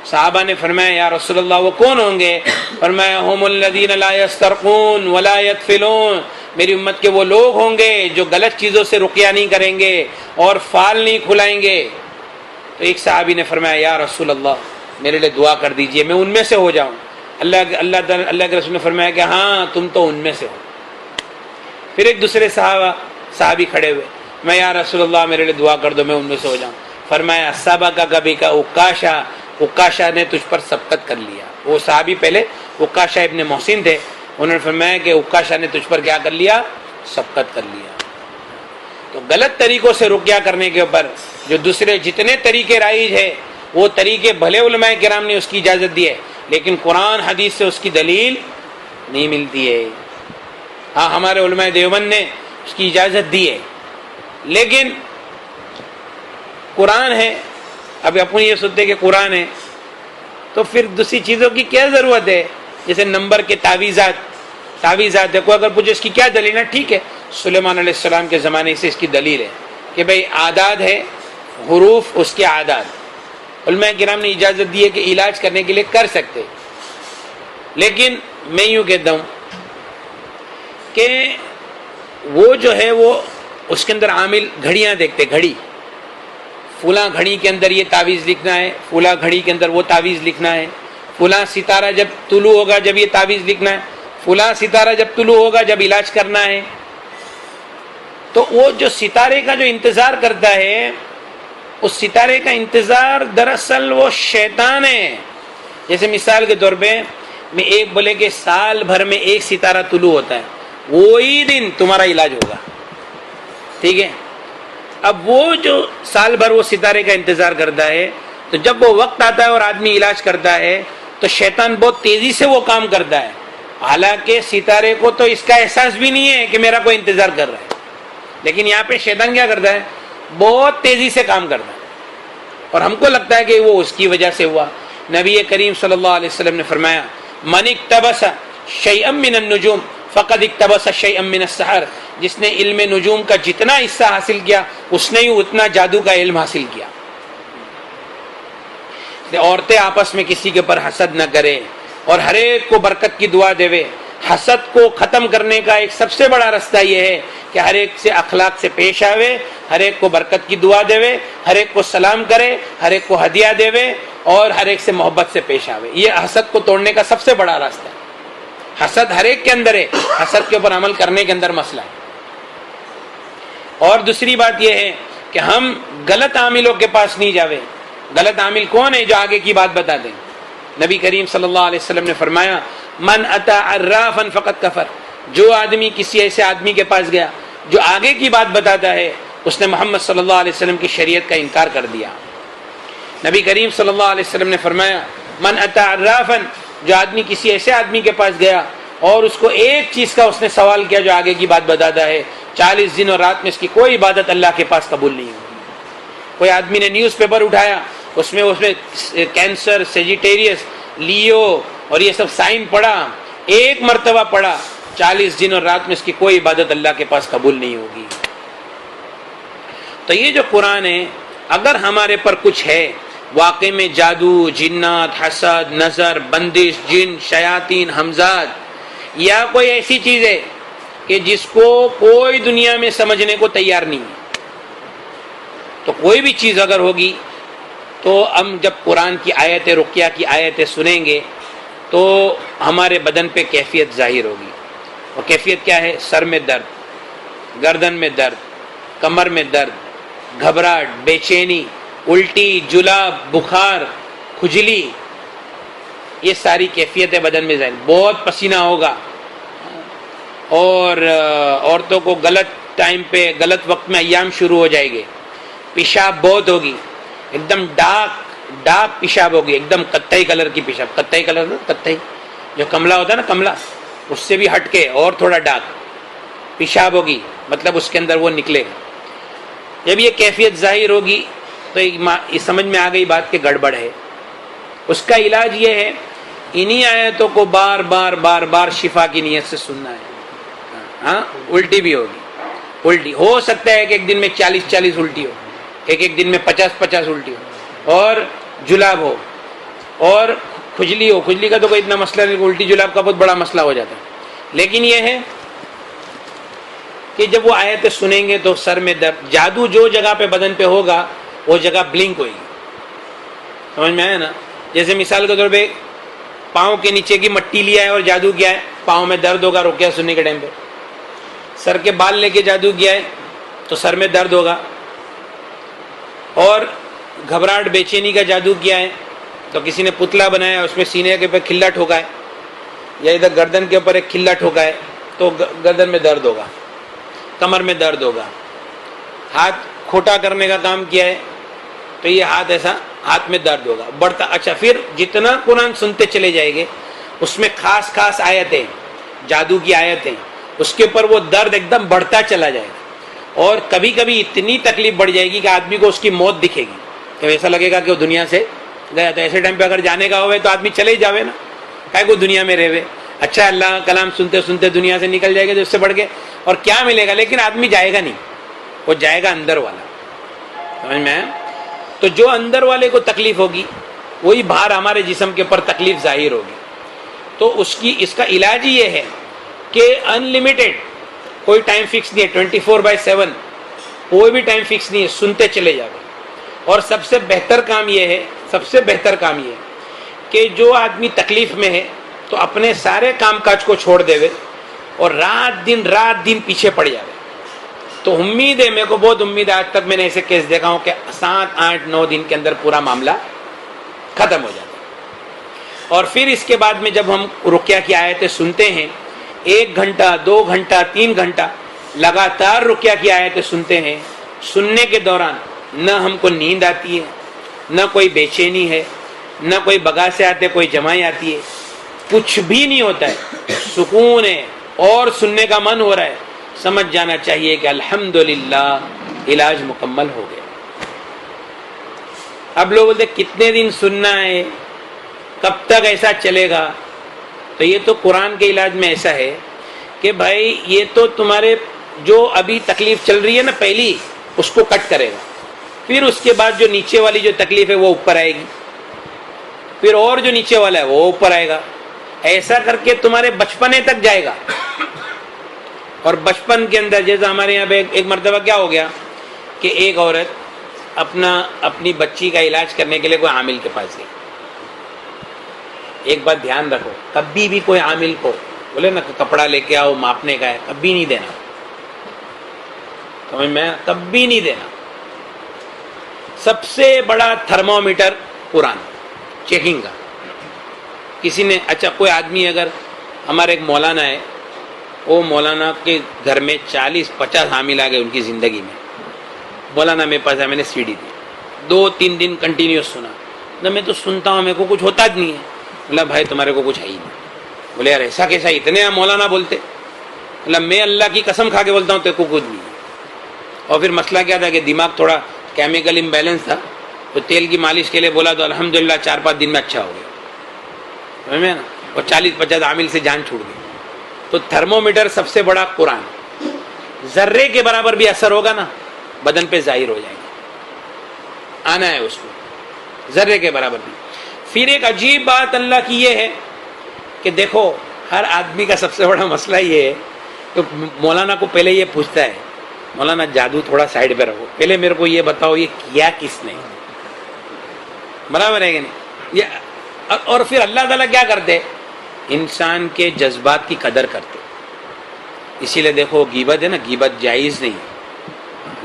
S1: صحابہ نے فرمایا یا رسول اللہ وہ کون ہوں گے؟ فرمایا هم الذین لا یسترقون ولا یتفلون، میری امت کے وہ لوگ ہوں گے جو غلط چیزوں سے رقیہ نہیں کریں گے اور فال نہیں کھلائیں گے۔ تو ایک صحابی نے فرمایا یا رسول اللہ میرے لیے دعا کر دیجئے میں ان میں سے ہو جاؤں۔ اللہ کے رسول نے فرمایا کہ ہاں تم تو ان میں سے ہو۔ پھر ایک دوسرے صحابی کھڑے ہوئے، میں یا رسول اللہ میرے لیے دعا کر دو میں ان میں سے ہو جاؤں۔ فرمایا سبقک کبھی کا عکاشہ، عکاشہ نے تجھ پر سبقت کر لیا۔ وہ صحابی پہلے عکاشہ ابن محسن تھے، انہوں نے فرمایا کہ عکاشہ نے تجھ پر کیا کر لیا؟ سبقت کر لیا۔ تو غلط طریقوں سے رقیہ کرنے کے اوپر جو دوسرے جتنے طریقے رائج ہے وہ طریقے بھلے علماء کرام نے اس کی اجازت دی ہے، لیکن قرآن حدیث سے اس کی دلیل نہیں ملتی ہے۔ ہاں ہمارے علماء دیوبند نے اس کی اجازت دی ہے، لیکن قرآن ہے، اب اپنی یہ سنتے کہ قرآن ہے تو پھر دوسری چیزوں کی کیا ضرورت ہے؟ جیسے نمبر کے تعویذات ہے، کوئی اگر پوچھے اس کی کیا دلیل ہے، ٹھیک ہے سلیمان علیہ السلام کے زمانے سے اس کی دلیل ہے کہ بھئی اعداد ہے، حروف اس کے اعداد، علماء کرام نے اجازت دی ہے کہ علاج کرنے کے لیے کر سکتے، لیکن میں یوں کہتا ہوں کہ وہ جو ہے وہ اس کے اندر عامل گھڑیاں دیکھتے، گھڑی فلاں گھڑی کے اندر یہ تعویذ لکھنا ہے، فلاں گھڑی کے اندر وہ تعویذ لکھنا ہے، فلاں ستارہ جب طلوع ہوگا جب یہ تعویذ لکھنا ہے، فلاں ستارہ جب طلوع ہوگا جب علاج کرنا ہے۔ تو وہ جو ستارے کا جو انتظار کرتا ہے، اس ستارے کا انتظار دراصل وہ شیطان ہے۔ جیسے مثال کے طور پہ میں ایک بولے کہ سال بھر میں ایک ستارہ طلوع ہوتا ہے، وہی دن تمہارا علاج ہوگا، ٹھیک ہے؟ اب وہ جو سال بھر وہ ستارے کا انتظار کرتا ہے، تو جب وہ وقت آتا ہے اور آدمی علاج کرتا ہے تو شیطان بہت تیزی سے وہ کام کرتا ہے حالانکہ ستارے کو تو اس کا احساس بھی نہیں ہے کہ میرا کوئی انتظار کر رہا ہے، لیکن یہاں پہ شیطان کیا کرتا ہے؟ بہت تیزی سے کام کرتا ہے، اور ہم کو لگتا ہے کہ وہ اس کی وجہ سے ہوا۔ نبی کریم صلی اللہ علیہ وسلم نے فرمایا من اقتبس شیئا من النجوم فقد اقتبس شیئا من السحر، جس نے علم نجوم کا جتنا حصہ حاصل کیا اس نے ہی اتنا جادو کا علم حاصل کیا۔ عورتیں آپس میں کسی کے اوپر حسد نہ کرے اور ہر ایک کو برکت کی دعا دے۔ حسد کو ختم کرنے کا ایک سب سے بڑا راستہ یہ ہے کہ ہر ایک سے اخلاق سے پیش آوے، ہر ایک کو برکت کی دعا دے، ہر ایک کو سلام کرے، ہر ایک کو ہدیہ دے اور ہر ایک سے محبت سے پیش آوے۔ یہ حسد کو توڑنے کا سب سے بڑا راستہ ہے۔ حسد ہر ایک کے اندر ہے، حسد کے اوپر عمل کرنے کے اندر مسئلہ ہے۔ اور دوسری بات یہ ہے کہ ہم غلط عاملوں کے پاس نہیں جاوے۔ غلط عامل کون ہے؟ جو آگے کی بات بتا دیں۔ نبی کریم صلی اللہ علیہ وسلم نے فرمایا من اتا عرافا فقد کفر، جو آدمی کسی ایسے آدمی کے پاس گیا جو آگے کی بات بتاتا ہے، اس نے محمد صلی اللہ علیہ وسلم کی شریعت کا انکار کر دیا۔ نبی کریم صلی اللہ علیہ وسلم نے فرمایا من اتا عرافا، جو آدمی کسی ایسے آدمی کے پاس گیا اور اس کو ایک چیز کا اس نے سوال کیا جو آگے کی بات بتاتا ہے، 40 دن اور رات میں اس کی کوئی عبادت اللہ کے پاس قبول نہیں ہوگی۔ کوئی آدمی نے نیوز پیپر اٹھایا، اس میں کینسر، سیجیٹیریس، لیو اور یہ سب سائن پڑھا، ایک مرتبہ پڑھا، 40 دن اور رات میں اس کی کوئی عبادت اللہ کے پاس قبول نہیں ہوگی۔ تو یہ جو قرآن ہے، اگر ہمارے پر کچھ ہے واقع میں جادو، جنات، حسد، نظر، بندش، جن، شیاطین، ہمزاد، یا کوئی ایسی چیز ہے کہ جس کو کوئی دنیا میں سمجھنے کو تیار نہیں ہے، تو کوئی بھی چیز اگر ہوگی تو ہم جب قرآن کی آیتیں، رقیہ کی آیتیں سنیں گے تو ہمارے بدن پہ کیفیت ظاہر ہوگی۔ اور کیفیت کیا ہے؟ سر میں درد، گردن میں درد، کمر میں درد، گھبراہٹ، بے چینی، الٹی، جلاب، بخار، کھجلی، یہ ساری کیفیتیں بدن میں ظاہر، بہت پسینہ ہوگا، اور عورتوں کو غلط ٹائم پہ غلط وقت میں ایام شروع ہو جائے گے، پیشاب بہت ہوگی، ایک دم ڈارک پیشاب ہوگی، ایک دم قطعی کلر کی پیشاب، قطعی کلر نا، قطعی جو کملا ہوتا ہے نا، کملا، اس سے بھی ہٹ کے اور تھوڑا ڈارک پیشاب ہوگی، مطلب اس کے اندر وہ نکلے گا۔ جب یہ کیفیت ظاہر ہوگی تو یہ سمجھ میں آ گئی بات کہ گڑبڑ ہے۔ اس کا علاج یہ ہے انہی آیتوں کو بار بار بار بار شفا کی نیت سے سننا ہے۔ ہاں، الٹی بھی ہوگی، الٹی ہو سکتا ہے کہ ایک دن میں 40 الٹی ہو، ایک دن میں 50 الٹی ہو، اور جلاب ہو، اور کھجلی ہو۔ کھجلی کا تو کوئی اتنا مسئلہ نہیں، الٹی جلاب کا بہت بڑا مسئلہ ہو جاتا ہے، لیکن یہ ہے کہ جب وہ آیتیں سنیں گے تو سر میں درد، جادو جو جگہ پہ بدن پہ ہوگا وہ جگہ بلنک ہوئے گی، سمجھ میں آیا نا؟ جیسے مثال کے طور پہ پاؤں کے نیچے کی مٹی لیا ہے اور جادو کیا ہے، پاؤں میں درد ہوگا رقیہ سننے کے ٹائم پہ۔ سر کے بال لے کے جادو کیا ہے تو سر میں درد ہوگا، اور گھبراہٹ، بے چینی کا جادو کیا ہے تو کسی نے پتلا بنایا، اس میں سینے کے اوپر کھلا ٹھوکا ہے، یا ادھر گردن کے اوپر ایک کھلا ٹھوکا ہے تو گردن میں درد ہوگا، کمر میں درد ہوگا۔ ہاتھ کھوٹا کرنے کا کام کیا ہے تو یہ ہاتھ ایسا، ہاتھ میں درد ہوگا، بڑھتا۔ اچھا، پھر جتنا قرآن سنتے چلے جائیں گے اس میں خاص خاص آیتیں، جادو کی آیتیں، اس کے اوپر وہ درد ایک دم بڑھتا چلا جائے گا، اور کبھی کبھی اتنی تکلیف بڑھ جائے گی کہ آدمی کو اس کی موت دکھے گی، کہ ایسا لگے گا کہ وہ دنیا سے گیا۔ تو ایسے ٹائم پہ اگر جانے کا ہوئے تو آدمی چلے ہی جاوے نا، کائے کو دنیا میں رہے۔ اچھا، اللہ کا کلام سنتے سنتے دنیا سے نکل جائے گا تو اس سے بڑھ کے اور کیا ملے گا، لیکن آدمی جائے گا نہیں، وہ جائے گا اندر والا، سمجھ میں آیا؟ تو جو اندر والے کو تکلیف ہوگی وہی باہر ہمارے جسم کے اوپر تکلیف ظاہر ہوگی۔ تو اس کا علاج یہ ہے کہ ان لمیٹڈ، کوئی ٹائم فکس نہیں ہے، 24/7 کوئی بھی ٹائم فکس نہیں ہے، سنتے چلے جاؤ۔ اور سب سے بہتر کام یہ ہے کہ جو آدمی تکلیف میں ہے تو اپنے سارے کام کاج کو چھوڑ دے اور رات دن پیچھے پڑ جائے۔ تو امید ہے، میرے کو بہت امید ہے، آج تک میں نے ایسے کیس دیکھا ہوں کہ 7, 8, 9 دن کے اندر پورا معاملہ ختم ہو جاتا ہے۔ اور پھر اس کے بعد میں جب ہم رقیہ کی آیتیں سنتے ہیں، 1 گھنٹہ 2 گھنٹہ 3 گھنٹہ لگاتار رقیہ کی آیتیں سنتے ہیں، سننے کے دوران نہ ہم کو نیند آتی ہے، نہ کوئی بے چینی ہے، نہ کوئی بگا سے آتے کوئی جمائی آتی ہے، کچھ بھی نہیں ہوتا ہے، سکون ہے اور سننے کا من ہو رہا ہے، سمجھ جانا چاہیے کہ الحمدللہ علاج مکمل ہو گیا۔ اب لوگ بولتے کتنے دن سننا ہے، کب تک ایسا چلے گا؟ تو یہ تو قرآن کے علاج میں ایسا ہے کہ بھائی یہ تو تمہارے جو ابھی تکلیف چل رہی ہے نا پہلی، اس کو کٹ کرے گا، پھر اس کے بعد جو نیچے والی جو تکلیف ہے وہ اوپر آئے گی، پھر اور جو نیچے والا ہے وہ اوپر آئے گا، ایسا کر کے تمہارے بچپنے تک جائے گا۔ اور بچپن کے اندر جیسا ہمارے یہاں پہ ایک مرتبہ کیا ہو گیا کہ ایک عورت اپنی بچی کا علاج کرنے کے لیے کوئی عامل کے پاس گئی۔ ایک بات دھیان رکھو، کبھی بھی کوئی عامل کو بولے نا کپڑا لے کے آؤ ماپنے کا ہے، کبھی نہیں دینا، سمجھ میں، کبھی نہیں دینا۔ سب سے بڑا تھرمومیٹر قرآن چیکنگ کا۔ کسی نے اچھا کوئی آدمی اگر ہمارے ایک مولانا ہے، وہ مولانا کے گھر میں 40-50 حامل آ گئے ان کی زندگی میں۔ مولانا میرے پاس ہے، میں نے سی ڈی دی، 2-3 دن کنٹینیوس سنا۔ نہ میں تو سنتا ہوں، میرے کو کچھ ہوتا نہیں ہے۔ بولا بھائی تمہارے کو کچھ ہے ہی نہیں۔ بولے یار ایسا کیسا، اتنے مولانا بولتے؟ بولا میں اللہ کی قسم کھا کے بولتا ہوں تیرے کو کچھ نہیں ہے۔ اور پھر مسئلہ کیا تھا کہ دماغ تھوڑا کیمیکل امبیلنس تھا، تو تیل کی مالش کے لیے بولا تو الحمدللہ 4-5 دن میں اچھا ہو گیا، سمجھ میں نا، اور 40-50 عامل سے جان چھوٹ گئی۔ تو تھرمومیٹر سب سے بڑا قرآن، ذرے کے برابر بھی اثر ہوگا نا بدن پہ ظاہر ہو جائے گا، آنا ہے اس کو ذرے کے برابر بھی۔ پھر ایک عجیب بات اللہ کی یہ ہے کہ دیکھو ہر آدمی کا سب سے بڑا مسئلہ یہ ہے کہ مولانا کو پہلے یہ پوچھتا ہے، مولانا جادو تھوڑا سائڈ پہ رکھو، پہلے میرے کو یہ بتاؤ یہ کیا کس نے، برابر ہے کہ نہیں؟ اور پھر اللہ تعالیٰ کیا کرتے؟ انسان کے جذبات کی قدر کرتے۔ اسی لیے دیکھو غیبت ہے نا، غیبت جائز نہیں،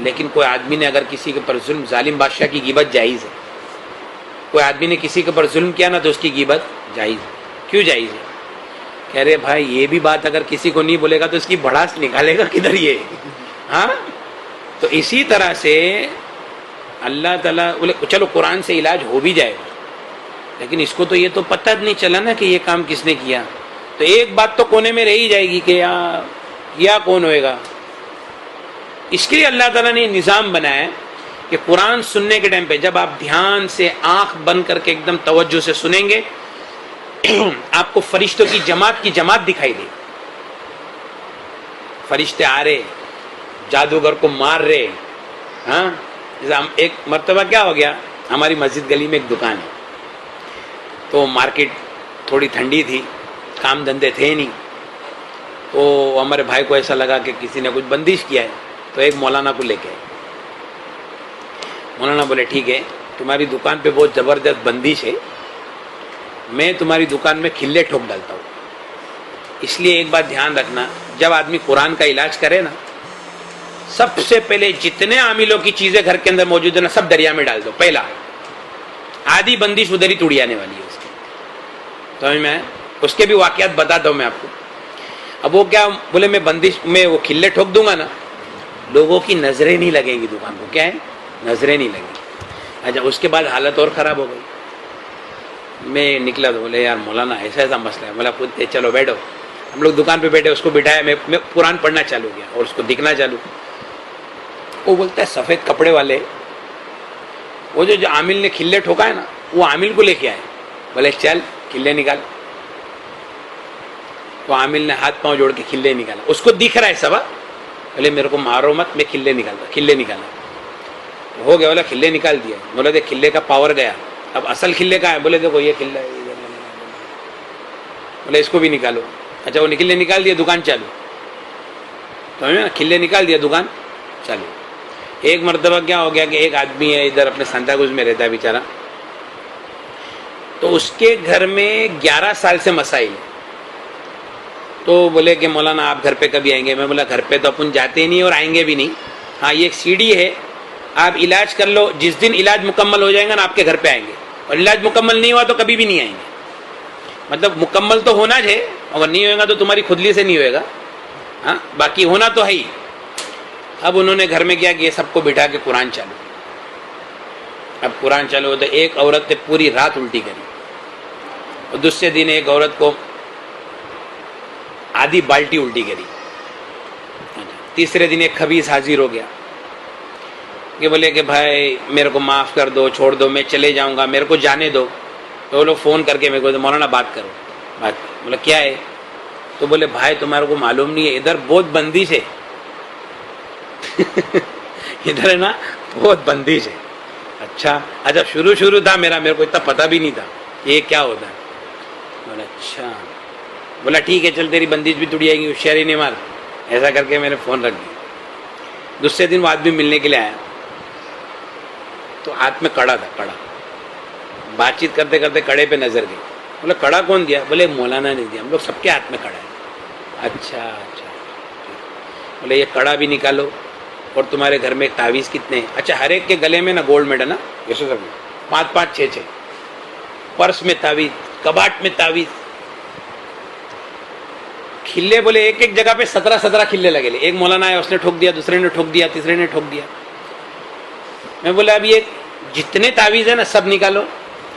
S1: لیکن کوئی آدمی نے اگر کسی کے پر ظلم، ظالم بادشاہ کی غیبت جائز ہے، کوئی آدمی نے کسی کے پر ظلم کیا نا تو اس کی غیبت جائز ہے۔ کیوں جائز ہے؟ کہہ رہے بھائی یہ بھی بات اگر کسی کو نہیں بولے گا تو اس کی بڑاس نکالے گا کدھر یہ؟ ہاں، تو اسی طرح سے اللہ تعالیٰ بولے چلو قرآن سے علاج ہو بھی جائے گا، لیکن اس کو تو یہ تو پتہ نہیں چلا نا کہ یہ کام کس نے کیا، تو ایک بات تو کونے میں رہ ہی جائے گی کہ یا کون ہوئے گا۔ اس کے لیے اللہ تعالیٰ نے نظام بنایا ہے کہ قرآن سننے کے ٹائم پہ جب آپ دھیان سے آنکھ بند کر کے ایک دم توجہ سے سنیں گے، آپ کو فرشتوں کی جماعت دکھائی دے، فرشتے آ رہے، جادوگر کو مار رہے۔ ہاں، ایک مرتبہ کیا ہو گیا، ہماری مسجد گلی میں ایک دکان ہے، تو مارکیٹ تھوڑی ٹھنڈی تھی، کام دھندے تھے نہیں، تو ہمارے بھائی کو ایسا لگا کہ کسی نے کچھ بندش کیا ہے، تو ایک مولانا کو لے کے آئے۔ مولانا بولے ٹھیک ہے تمہاری دکان پہ بہت زبردست بندش ہے، میں تمہاری دکان میں کھلے ٹھوک ڈالتا ہوں، اس لیے ایک بات دھیان رکھنا، جب آدمی قرآن کا علاج کرے نا، سب سے پہلے جتنے عاملوں کی چیزیں گھر کے اندر موجود ہیں نا سب دریا میں ڈال دو، پہلا آدھی بندش ادھر ہی ٹوڑی آنے والی ہے اس کی۔ تو میں اس کے بھی واقعات بتاتا ہوں میں آپ کو۔ اب وہ کیا بولے، میں بندش میں وہ کھلے ٹھوک دوں گا نا، لوگوں کی نظریں نہیں لگیں گی دکان کو، کیا ہے، نظریں نہیں لگیں گی۔ اچھا اس کے بعد حالت اور خراب ہو گئی، میں نکلا تو بولے یار مولانا ایسا مسئلہ ہے، بولا خود چلو بیٹھو، ہم لوگ دکان پہ بیٹھے، اس کو بٹھایا، میں قرآن پڑھنا چالو کیا اور اس کو دکھنا چالو۔ وہ بولتا ہے سفید کپڑے والے، وہ جو عامل نے کھلے ٹھوکا ہے نا، وہ عامل کو لے کے آئے، بولے چل کھلے نکال۔ تو عامل نے ہاتھ پاؤں جوڑ کے کھلے نکالا، اس کو دکھ رہا ہے سب، بولے میرے کو مارو مت، میں کھلے نکالا، ہو گیا، بولا کھلے نکال دیا، بولا دیکھ کھلے کا پاور گیا، اب اصل کھلے کا ہے، بولے دیکھو یہ کھلا ہے، بولے اس کو بھی نکالو۔ اچھا وہ کھلے نکال دیا، دکان چالو، تو کھلے نکال دیا، دکان چالو۔ ایک مرتبہ کیا ہو گیا کہ ایک آدمی ہے ادھر اپنے سانتا کروز میں رہتا ہے بیچارہ، تو اس کے گھر میں 11 سال سے مسائل، تو بولے کہ مولانا آپ گھر پہ کبھی آئیں گے؟ میں بولا گھر پہ تو اپن جاتے نہیں اور آئیں گے بھی نہیں، ہاں یہ ایک سی ڈی ہے، آپ علاج کر لو، جس دن علاج مکمل ہو جائے گا نا آپ کے گھر پہ آئیں گے، اور علاج مکمل نہیں ہوا تو کبھی بھی نہیں آئیں گے، مطلب مکمل تو ہونا ہے، اگر نہیں ہوئے گا تو تمہاری خودلی سے نہیں ہوئے گا، ہاں باقی ہونا تو ہے ہی۔ اب انہوں نے گھر میں کیا کہ یہ سب کو بٹھا کے قرآن چالو، اب قرآن چالو تو ایک عورت نے پوری رات الٹی کری، اور دوسرے دن ایک عورت کو آدھی بالٹی الٹی کری. تیسرے دن ایک خبیث حاضر ہو گیا کہ بولے کہ بھائی میرے کو معاف کر دو, چھوڑ دو, میں چلے جاؤں گا, میرے کو جانے دو. تو وہ لوگ فون کر کے میرے کو مولانا بات کرو. بولا کیا ہے؟ تو بولے بھائی تمہارے کو معلوم نہیں ہے ادھر بہت بندش ہے. ادھر ہے نا بہت بندش ہے. اچھا شروع تھا میرے کو اتنا پتہ بھی نہیں تھا کہ یہ کیا ہوتا ہے. بولا اچھا. بولا ٹھیک ہے چل تیری بندش بھی ٹوٹ جائے گی, ہوشیاری نہیں مار. ایسا کر کے میں نے فون رکھ دیا. دوسرے دن وہ آدمی ملنے کے لیے آیا تو ہاتھ میں کڑا تھا. بات چیت کرتے کرتے کڑے پہ نظر گئی. بولا کڑا کون دیا؟ بولے مولانا نے دیا. ہم لوگ سب کے ہاتھ میں کڑا ہے. اچھا. بولے یہ کڑا بھی نکالو اور تمہارے گھر میں تعویذ کتنے ہیں؟ اچھا ہر ایک کے گلے میں نا گولڈ میڈل نا یسو سر 5 6 پرس میں تعویذ, کباٹ میں تعویذ, کھلے. بولے ایک جگہ پہ 17 کھلے لگے. ایک مولانا آیا, اس نے ٹھوک دیا, دوسرے نے ٹھوک دیا, تیسرے نے ٹھوک دیا. میں بولا اب یہ جتنے تعویذ ہیں نا سب نکالو,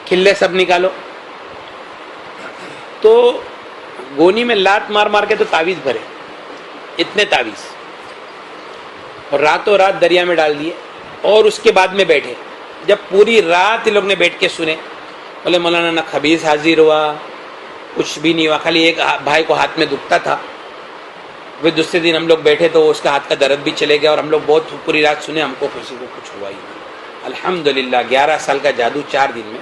S1: کھلے سب نکالو. تو گونی میں لات مار مار کے تو تعویذ بھرے, اتنے تعویذ, اور راتوں رات دریا میں ڈال دیے. اور اس کے بعد میں بیٹھے, جب پوری رات لوگ نے بیٹھ کے سنے. بولے مولانا نہ خبیث حاضر ہوا, کچھ بھی نہیں ہوا, خالی ایک بھائی کو ہاتھ میں دکھتا تھا. وہ دوسرے دن ہم لوگ بیٹھے تو اس کا ہاتھ کا درد بھی چلے گیا, اور ہم لوگ بہت پوری رات سنے, ہم کو کسی کو کچھ ہوا ہی نہیں. الحمدللہ 11 سال کا جادو 4 دن میں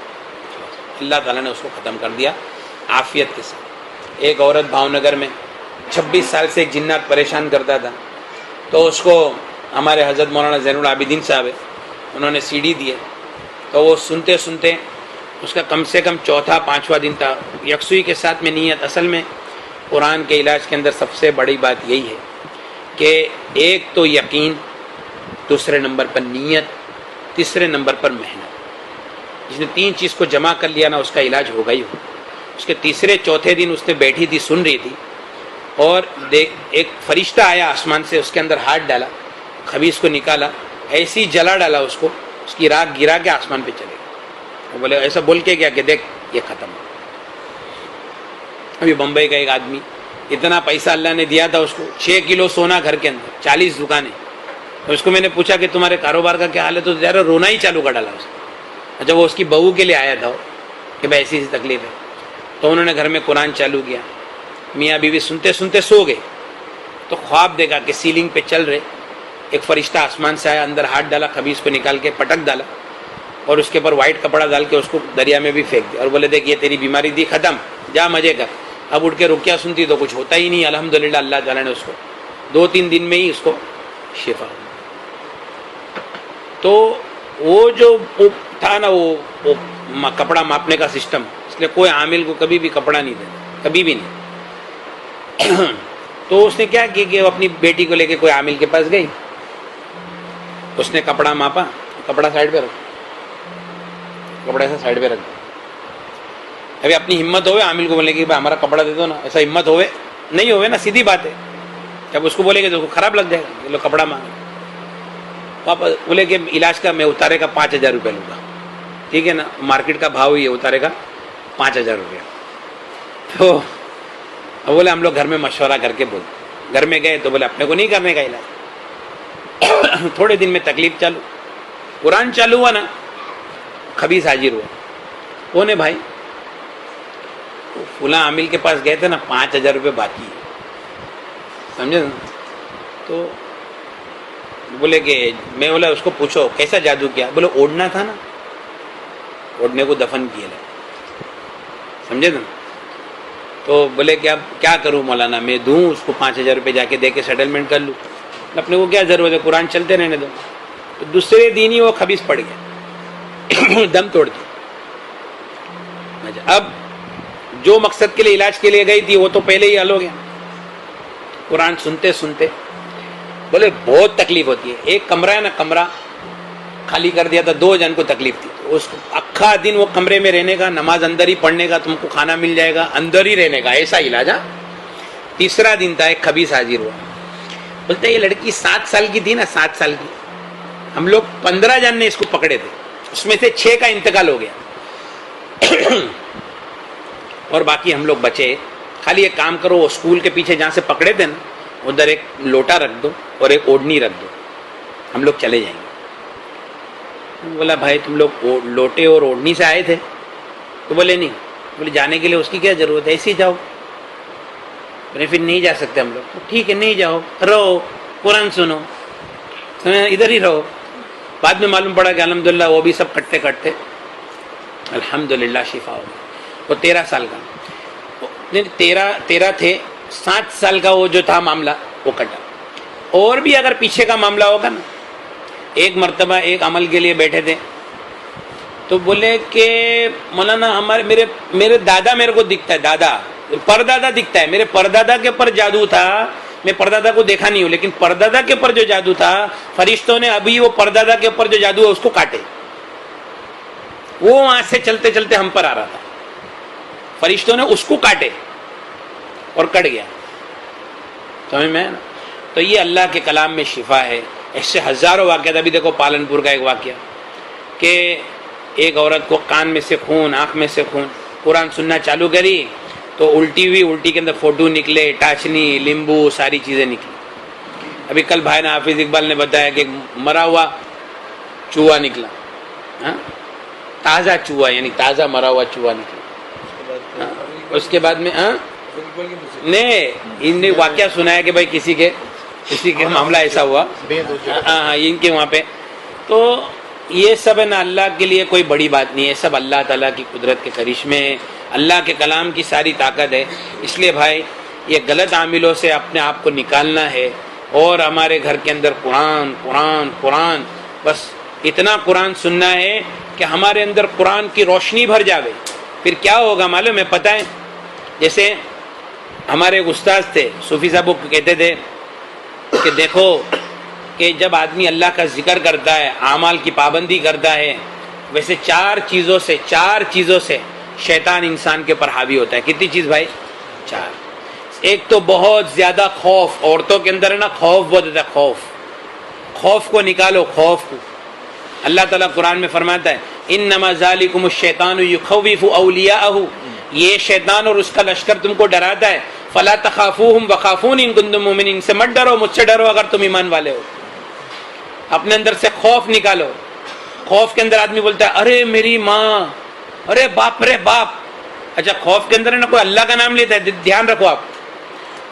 S1: اللہ تعالیٰ نے اس کو ختم کر دیا عافیت کے ساتھ. ایک عورت بھاؤ نگر میں 26 سال سے ایک جنات پریشان کرتا تھا, تو اس کو ہمارے حضرت مولانا زین العابدین صاحب ہے, انہوں نے CD دیے. تو وہ سنتے سنتے اس کا کم سے کم 4تھا 5واں دن تھا. یکسوئی کے ساتھ میں نیت. اصل میں قرآن کے علاج کے اندر سب سے بڑی بات یہی ہے کہ ایک تو یقین, دوسرے نمبر پر نیت, تیسرے نمبر پر محنت. جس نے 3 چیز کو جمع کر لیا نا اس کا علاج ہوگا ہی ہوگا. اس کے تیسرے چوتھے دن اس نے بیٹھی تھی, سن رہی تھی, اور ایک فرشتہ آیا آسمان سے, اس کے اندر ہاتھ ڈالا, خبیث کو نکالا, ایسی جلا ڈالا اس کو, اس کی راکھ گرا کے آسمان پہ چلے گا. وہ بولے ایسا بول کے کیا کہ دیکھ یہ ختم ہو. ابھی بمبئی کا ایک آدمی, اتنا پیسہ اللہ نے دیا تھا اس کو, 6 کلو سونا گھر کے اندر, 40 دکانیں. اس کو میں نے پوچھا کہ تمہارے کاروبار کا کیا حال ہے, تو ذرا رونا ہی چالو کر ڈالا اس نے. اچھا وہ اس کی بہو کے لیے آیا تھا کہ بھائی ایسی تکلیف ہے, تو انہوں نے گھر میں قرآن چالو کیا. میاں بیوی سنتے سنتے سو گئے, تو خواب دیکھا کہ سیلنگ پہ چل رہے, ایک فرشتہ آسمان سے آیا, اندر ہاتھ ڈالا, خبیث کو نکال کے پٹک ڈالا, اور اس کے اوپر وائٹ کپڑا ڈال کے اس کو دریا میں بھی پھینک دیا, اور بولے دیکھ یہ تیری بیماری دی ختم, جا مزے کر. اب اٹھ کے رکیا سنتی تو کچھ ہوتا ہی نہیں. الحمدللہ اللہ تعالیٰ نے اس کو 2-3 دن میں ہی اس کو شفا. تو وہ جو تھا نا وہ کپڑا ماپنے کا سسٹم, اس لیے کوئی عامل کو کبھی بھی کپڑا نہیں دیتا, کبھی بھی نہیں. تو اس نے کیا کیا کہ وہ اپنی بیٹی کو لے کے کوئی عامل کے پاس گئی, اس نے کپڑا ماپا, کپڑا سائڈ پہ رکھ, کپڑا ایسا سائڈ پہ رکھ دیا. ابھی اپنی ہمت ہوئے عامل کو بولے کہ بھائی ہمارا کپڑا دے دو نا, ایسا ہمت ہوئے نہیں ہوئے نا, سیدھی بات ہے. جب اس کو بولے گے تو خراب لگ جائے گا, لوگ کپڑا مانگے. واپس بولے کہ علاج کا میں اتارے کا 5,000 روپے لوں گا, ٹھیک ہے نا, مارکیٹ کا بھاؤ ہی ہے, اتارے کا 5,000 روپیہ. تو بولے ہم لوگ گھر میں مشورہ کر کے بولے, گھر میں گئے تو بولے اپنے کو نہیں کرنے کا علاج. تھوڑے دن میں تکلیف چالو, قرآن چالو ہوا نا, خبیث حاضر ہوا. کون ہے بھائی؟ فلاں عامل کے پاس گئے تھے نا, 5,000 روپے باقی ہے, سمجھے نا. تو بولے کہ میں بولا اس کو پوچھو کیسا جادو کیا, بولے اوڑھنا تھا نا, اوڑھنے کو دفن کیے لے, سمجھے نا. تو بولے کہ اب کیا کروں مولانا, میں دوں اس کو 5,000 روپے, جا کے دے کے سیٹلمنٹ کر لوں, اپنے کو کیا ضرورت ہے, قرآن چلتے رہنے دو. تو دوسرے دن ہی وہ خبیث پڑ گیا, دم توڑ دیا. اب جو مقصد کے لیے علاج کے لیے گئی تھی وہ تو پہلے ہی حل ہو گیا. قرآن سنتے سنتے بولے بہت تکلیف ہوتی ہے. ایک کمرہ ہے نا, کمرہ خالی کر دیا تھا, 2 جن کو تکلیف تھی. اس کو اکھا دن وہ کمرے میں رہنے کا, نماز اندر ہی پڑھنے کا, تم کو کھانا مل جائے گا, اندر ہی رہنے کا, ایسا علاج. تیسرا دن تھا, ایک خبیث حاضر ہوا. بولتے یہ لڑکی 7 سال کی تھی نا, 7 سال کی. ہم لوگ 15 جن نے اس کو پکڑے تھے, اس میں سے 6 کا انتقال ہو گیا, اور باقی ہم لوگ بچے. خالی ایک کام کرو, وہ اسکول کے پیچھے جہاں سے پکڑے تھے نا, ادھر ایک لوٹا رکھ دو اور ایک اوڑھنی رکھ دو, ہم لوگ چلے جائیں گے. بولا بھائی تم لوگ لوٹے اور اوڑھنی سے آئے تھے؟ تو بولے نہیں. بولے جانے کے لیے اس کی کیا ضرورت ہے, ایسے ہی جاؤ. بولے پھر نہیں جا سکتے ہم لوگ. ٹھیک ہے نہیں جاؤ, رہو قرآن سنو, ادھر ہی رہو. بعد میں معلوم پڑا کہ الحمدللہ وہ بھی سب کٹتے کٹتے الحمدللہ شفا ہو گئی. وہ 13 سال کا, 13 تھے, 7 سال کا وہ جو تھا معاملہ وہ کٹا. اور بھی اگر پیچھے کا معاملہ ہوگا نا. ایک مرتبہ ایک عمل کے لیے بیٹھے تھے تو بولے کہ مولانا میرے دادا میرے کو دکھتا ہے, دادا پردادا دکھتا ہے, میرے پردادا کے اوپر جادو تھا. میں پردادا کو دیکھا نہیں ہوں, لیکن پردادا کے اوپر جو جادو تھا, فرشتوں نے ابھی وہ پردادا کے اوپر جو جادو ہے اس کو کاٹے. وہ وہاں سے چلتے چلتے ہم پر آ رہا تھا, فرشتوں نے اس کو کاٹے اور کٹ گیا. سمجھ میں نا. تو یہ اللہ کے کلام میں شفا ہے. اس سے ہزاروں واقعات. ابھی دیکھو پالنپور کا ایک واقعہ کہ ایک عورت کو کان میں سے خون, آنکھ میں سے خون, قرآن سننا چالو کری تو الٹی ہوئی, الٹی کے اندر فوٹو نکلے, ٹاچنی, لیمبو, ساری چیزیں نکلی. ابھی کل بھائی نے حافظ اقبال نے بتایا کہ مرا ہوا چوہا نکلا, تازہ چوہا, یعنی تازہ مرا ہوا چوہا نکلا. اس کے بعد میں نہیں, ان نے واقعہ سنا ہے کہ بھائی کسی کے معاملہ ایسا ہوا, ہاں ان کے وہاں پہ. تو یہ سب ہے نا اللہ کے لیے کوئی بڑی بات نہیں ہے, سب اللہ تعالیٰ کی قدرت کے کرشمے ہے, اللہ کے کلام کی ساری طاقت ہے. اس لیے بھائی یہ غلط عاملوں سے اپنے آپ کو نکالنا ہے, اور ہمارے گھر کے اندر قرآن قرآن قرآن, بس اتنا قرآن سننا ہے کہ ہمارے اندر قرآن کی روشنی بھر جاوے. پھر کیا ہوگا معلوم ہے, پتہ ہے, جیسے ہمارے ایک استاد تھے, صوفی صاحب کو کہتے تھے کہ دیکھو کہ جب آدمی اللہ کا ذکر کرتا ہے, اعمال کی پابندی کرتا ہے, ویسے 4 چیزوں سے شیطان انسان کے اوپر حاوی ہوتا ہے. کتنی چیز بھائی؟ 4. ایک تو بہت زیادہ خوف, عورتوں کے اندر ہے نا خوف بہت ہوتا ہے. خوف کو نکالو, خوف کو. اللہ تعالیٰ قرآن میں فرماتا ہے انما ذالکم الشیطان یخوف اولیاءہ, یہ شیطان اور اس کا لشکر تم کو ڈراتا ہے. فلا تخافوہم وخافون ان کنتم مؤمنین, ان سے مت ڈرو, مجھ سے ڈرو اگر تم ایمان والے ہو. اپنے اندر سے خوف نکالو. خوف کے اندر آدمی بولتا ہے ارے میری ماں, ارے باپ رے باپ. اچھا خوف کے اندر ہے نا کوئی اللہ کا نام لیتا ہے, دھیان رکھو آپ.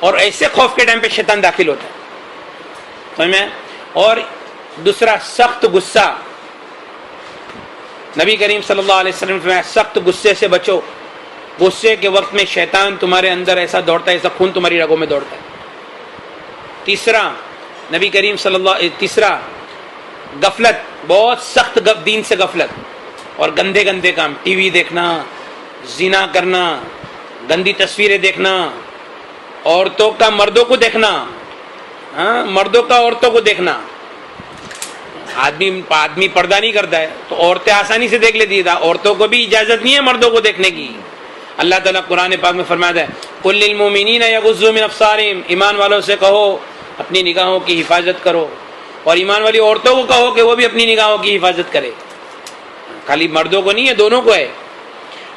S1: اور ایسے خوف کے ٹائم پہ شیطان داخل ہوتا ہے, سمجھ میں. اور دوسرا سخت غصہ, نبی کریم صلی اللہ علیہ وسلم نے فرمایا سخت غصے سے بچو. غصے کے وقت میں شیطان تمہارے اندر ایسا دوڑتا ہے ایسا خون تمہاری رگوں میں دوڑتا ہے. تیسرا نبی کریم صلی اللہ, تیسرا غفلت, بہت سخت دین سے غفلت, اور گندے گندے کام, ٹی وی دیکھنا, زنا کرنا, گندی تصویریں دیکھنا, عورتوں کا مردوں کو دیکھنا, مردوں کا عورتوں کو دیکھنا. آدمی پردہ نہیں کرتا ہے تو عورتیں آسانی سے دیکھ لیتی تھا, عورتوں کو بھی اجازت نہیں ہے مردوں کو دیکھنے کی. اللہ تعالیٰ قرآن پاک میں فرماتا ہے قل للمؤمنین یغضوا من ابصارہم, ایمان والوں سے کہو اپنی نگاہوں کی حفاظت کرو, اور ایمان والی عورتوں کو کہو کہ وہ بھی اپنی نگاہوں کی حفاظت کرے. خالی مردوں کو نہیں ہے, دونوں کو ہے.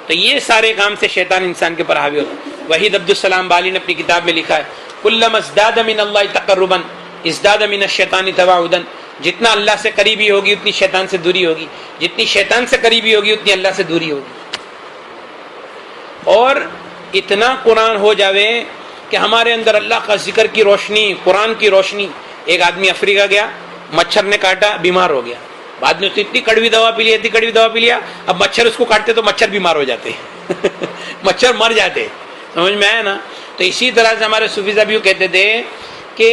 S1: تو یہ سارے کام سے شیطان انسان کے پر حاوی ہوتا ہے. وحید عبدالسلام بالی نے اپنی کتاب میں لکھا ہے کلما ازداد من اللہ تقربا ازداد من الشیطان تباعدا, جتنا اللہ سے قریبی ہوگی اتنی شیطان سے دوری ہوگی, جتنی شیطان سے قریبی ہوگی اتنی اللہ سے دوری ہوگی. اور اتنا قرآن ہو جاوے کہ ہمارے اندر اللہ کا ذکر کی روشنی, قرآن کی روشنی. ایک آدمی افریقہ گیا, مچھر نے کاٹا, بیمار ہو گیا. بعد میں اتنی کڑوی دوا پی لیا, اب مچھر اس کو کاٹتے تو مچھر بیمار ہو جاتے مچھر مر جاتے. سمجھ میں آیا نا. تو اسی طرح سے ہمارے صوفی صاحب کہتے تھے کہ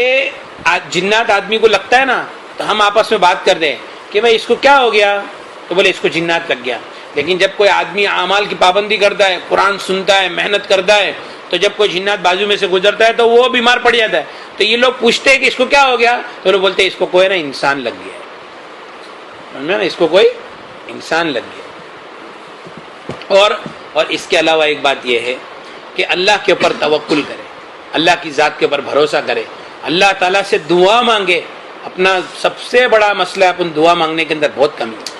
S1: جنات آدمی کو لگتا ہے نا, تو ہم آپس میں بات کر دیں کہ بھائی اس کو کیا ہو گیا, تو بولے اس کو جنات لگ گیا. لیکن جب کوئی آدمی اعمال کی پابندی کرتا ہے, قرآن سنتا ہے, محنت کرتا ہے, تو جب کوئی جنات بازو میں سے گزرتا ہے تو وہ بیمار پڑ جاتا ہے. تو یہ لوگ پوچھتے ہیں کہ اس کو کیا ہو گیا, تو لوگ بولتے ہیں اس کو کوئی نا انسان لگ گیا ہے, اس کو کوئی انسان لگ گیا. اور اس کے علاوہ ایک بات یہ ہے کہ اللہ کے اوپر توکل کرے, اللہ کی ذات کے اوپر بھروسہ کرے, اللہ تعالیٰ سے دعا مانگے. اپنا سب سے بڑا مسئلہ ہے اپن دعا مانگنے کے اندر بہت کمی ہے.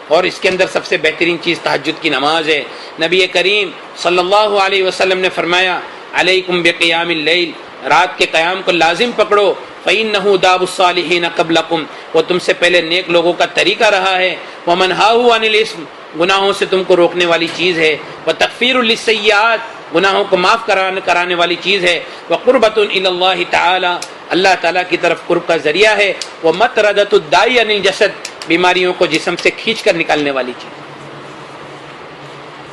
S1: اور اس کے اندر سب سے بہترین چیز تہجد کی نماز ہے۔ نبی کریم صلی اللہ علیہ وسلم نے فرمایا علیکم بقیام اللیل، رات کے قیام کو لازم پکڑو، فإنہ داب الصالحین قبلکم، وہ تم سے پہلے نیک لوگوں کا طریقہ رہا ہے، ومنہاہ عن الاسم، گناہوں سے تم کو روکنے والی چیز ہے، وتکفیر للسیئات، گناہوں کو معاف کرانے والی چیز ہے، وقربۃ الی اللہ تعالی، اللہ تعالیٰ کی طرف قرب کا ذریعہ ہے، ومطردۃ الداعی عن الجسد، بیماریوں کو جسم سے کھینچ کر نکالنے والی چیز۔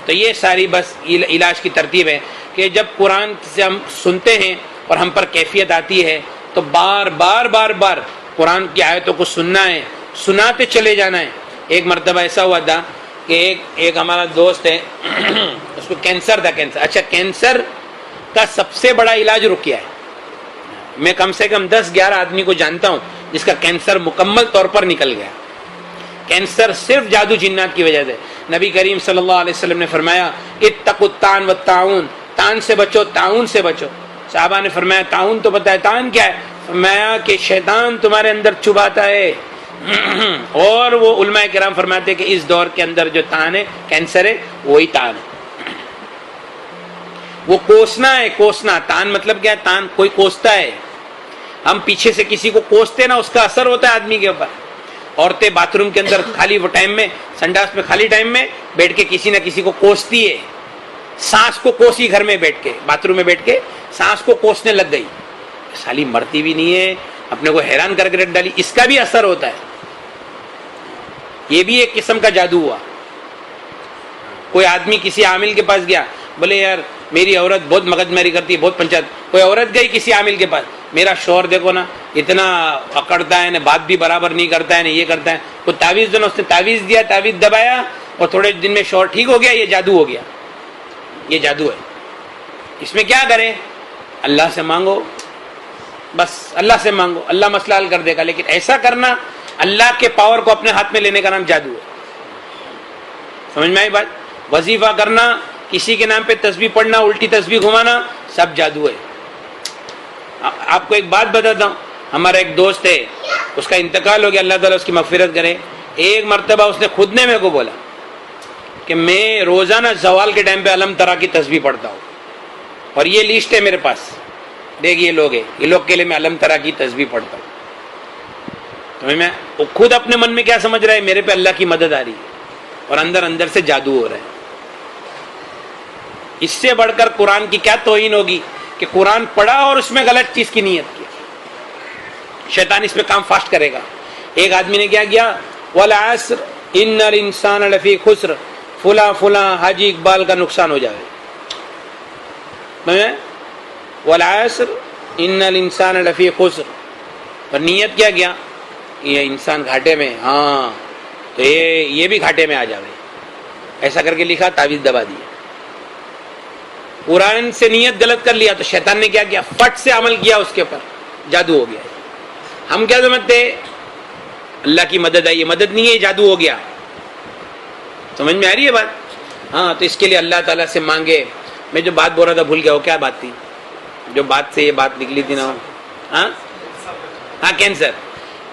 S1: تو یہ ساری بس علاج کی ترتیب ہے کہ جب قرآن سے ہم سنتے ہیں اور ہم پر کیفیت آتی ہے تو بار بار قرآن کی آیتوں کو سننا ہے، سناتے چلے جانا ہے۔ ایک مرتبہ ایسا ہوا تھا کہ ایک ہمارا دوست ہے اس کو کینسر تھا۔ اچھا، کینسر کا سب سے بڑا علاج رقیہ ہے۔ میں کم سے کم 10-11 آدمی کو جانتا ہوں جس کا کینسر مکمل طور پر نکل گیا۔ کینسر صرف جادو جنات کی وجہ سے۔ نبی کریم صلی اللہ علیہ وسلم نے فرمایا اتقوا الطاعن والطاعون، طاعن سے بچو، طاعون سے بچو۔ صحابہ نے فرمایا طاعون تو پتہ ہے، طاعن کیا ہے؟ فرمایا کہ شیطان تمہارے اندر چبھاتا ہے۔ اور وہ علماء کرام فرماتے ہیں کہ اس دور کے اندر جو طاعن ہے، کینسر ہے، وہی طاعن ہے۔ وہ کوسنا ہے، کوسنا۔ طاعن مطلب کیا ہے؟ طاعن کوئی کوستا ہے، ہم پیچھے سے کسی کو کوستے نا، اس کا اثر ہوتا ہے آدمی کے اوپر۔ عورتیں باتھ روم کے اندر خالی وہ ٹائم میں، سنڈاس میں خالی ٹائم میں بیٹھ کے کسی نہ کسی کو کوستی ہے۔ سانس کو کوسی، گھر میں بیٹھ کے، باتھ روم میں بیٹھ کے سانس کو کوسنے لگ گئی، سالی مرتی بھی نہیں ہے، اپنے کو حیران کر کے رکھ ڈالی۔ اس کا بھی اثر ہوتا ہے، یہ بھی ایک قسم کا جادو ہوا۔ کوئی آدمی کسی عامل کے پاس گیا، بولے یار میری عورت بہت مغز ماری کرتی ہے، بہت پنچایت۔ کوئی عورت گئی کسی عامل کے پاس، میرا شوہر دیکھو نا اتنا اکڑتا ہے نا، بات بھی برابر نہیں کرتا ہے نا، یہ کرتا ہے۔ کوئی تعویذ دو، اس نے تعویذ دیا، تعویذ دبایا اور تھوڑے دن میں شوہر ٹھیک ہو گیا۔ یہ جادو ہو گیا، یہ جادو ہے۔ اس میں کیا کریں؟ اللہ سے مانگو، بس اللہ سے مانگو، اللہ مسئلہ حل کر دے گا۔ لیکن ایسا کرنا، اللہ کے پاور کو اپنے ہاتھ میں لینے کا نام جادو ہے۔ سمجھ میں آئی بات؟ وظیفہ کرنا، کسی کے نام پہ تسبیح پڑھنا، الٹی تسبیح گھمانا، سب جادو ہے۔ آپ کو ایک بات بتاتا ہوں، ہمارا ایک دوست ہے، اس کا انتقال ہو گیا، اللہ تعالیٰ اس کی مغفرت کرے۔ ایک مرتبہ اس نے خود نے میرے کو بولا کہ میں روزانہ زوال کے ٹائم پہ علم ترا کی تسبیح پڑھتا ہوں، اور یہ لسٹ ہے میرے پاس، دیکھ یہ لوگ ہیں، یہ لوگ کے لیے میں علم ترا کی تسبیح پڑھتا ہوں۔ تو میں وہ خود اپنے من میں کیا سمجھ رہا ہے، میرے پہ اللہ کی مدد آ رہی ہے، اور اندر اندر سے جادو ہو رہا ہے۔ اس سے بڑھ کر قرآن کی کیا توہین ہوگی کہ قرآن پڑھا اور اس میں غلط چیز کی نیت کی۔ شیطان اس پہ کام فاسٹ کرے گا۔ ایک آدمی نے کیا کیا، والعصر ان الانسان لفی خسر، فلاں فلاں حاجی اقبال کا نقصان ہو جائے۔ والعصر ان الانسان لفی خسر، اور نیت کیا کیا، یہ انسان گھاٹے میں، ہاں تو یہ بھی گھاٹے میں آ جاوے، ایسا کر کے لکھا، تعویذ دبا دیا۔ قرآن سے نیت غلط کر لیا تو شیطان نے کیا کیا، فٹ سے عمل کیا اس کے اوپر، جادو ہو گیا۔ ہم کیا سمجھتے ہیں اللہ کی مدد ہے، یہ مدد نہیں ہے، یہ جادو ہو گیا۔ سمجھ میں آ رہی ہے بات؟ ہاں، تو اس کے لیے اللہ تعالیٰ سے مانگے۔ میں جو بات بول رہا تھا بھول گیا، وہ کیا بات تھی جو بات سے یہ بات نکلی تھی نا؟ ہاں کینسر۔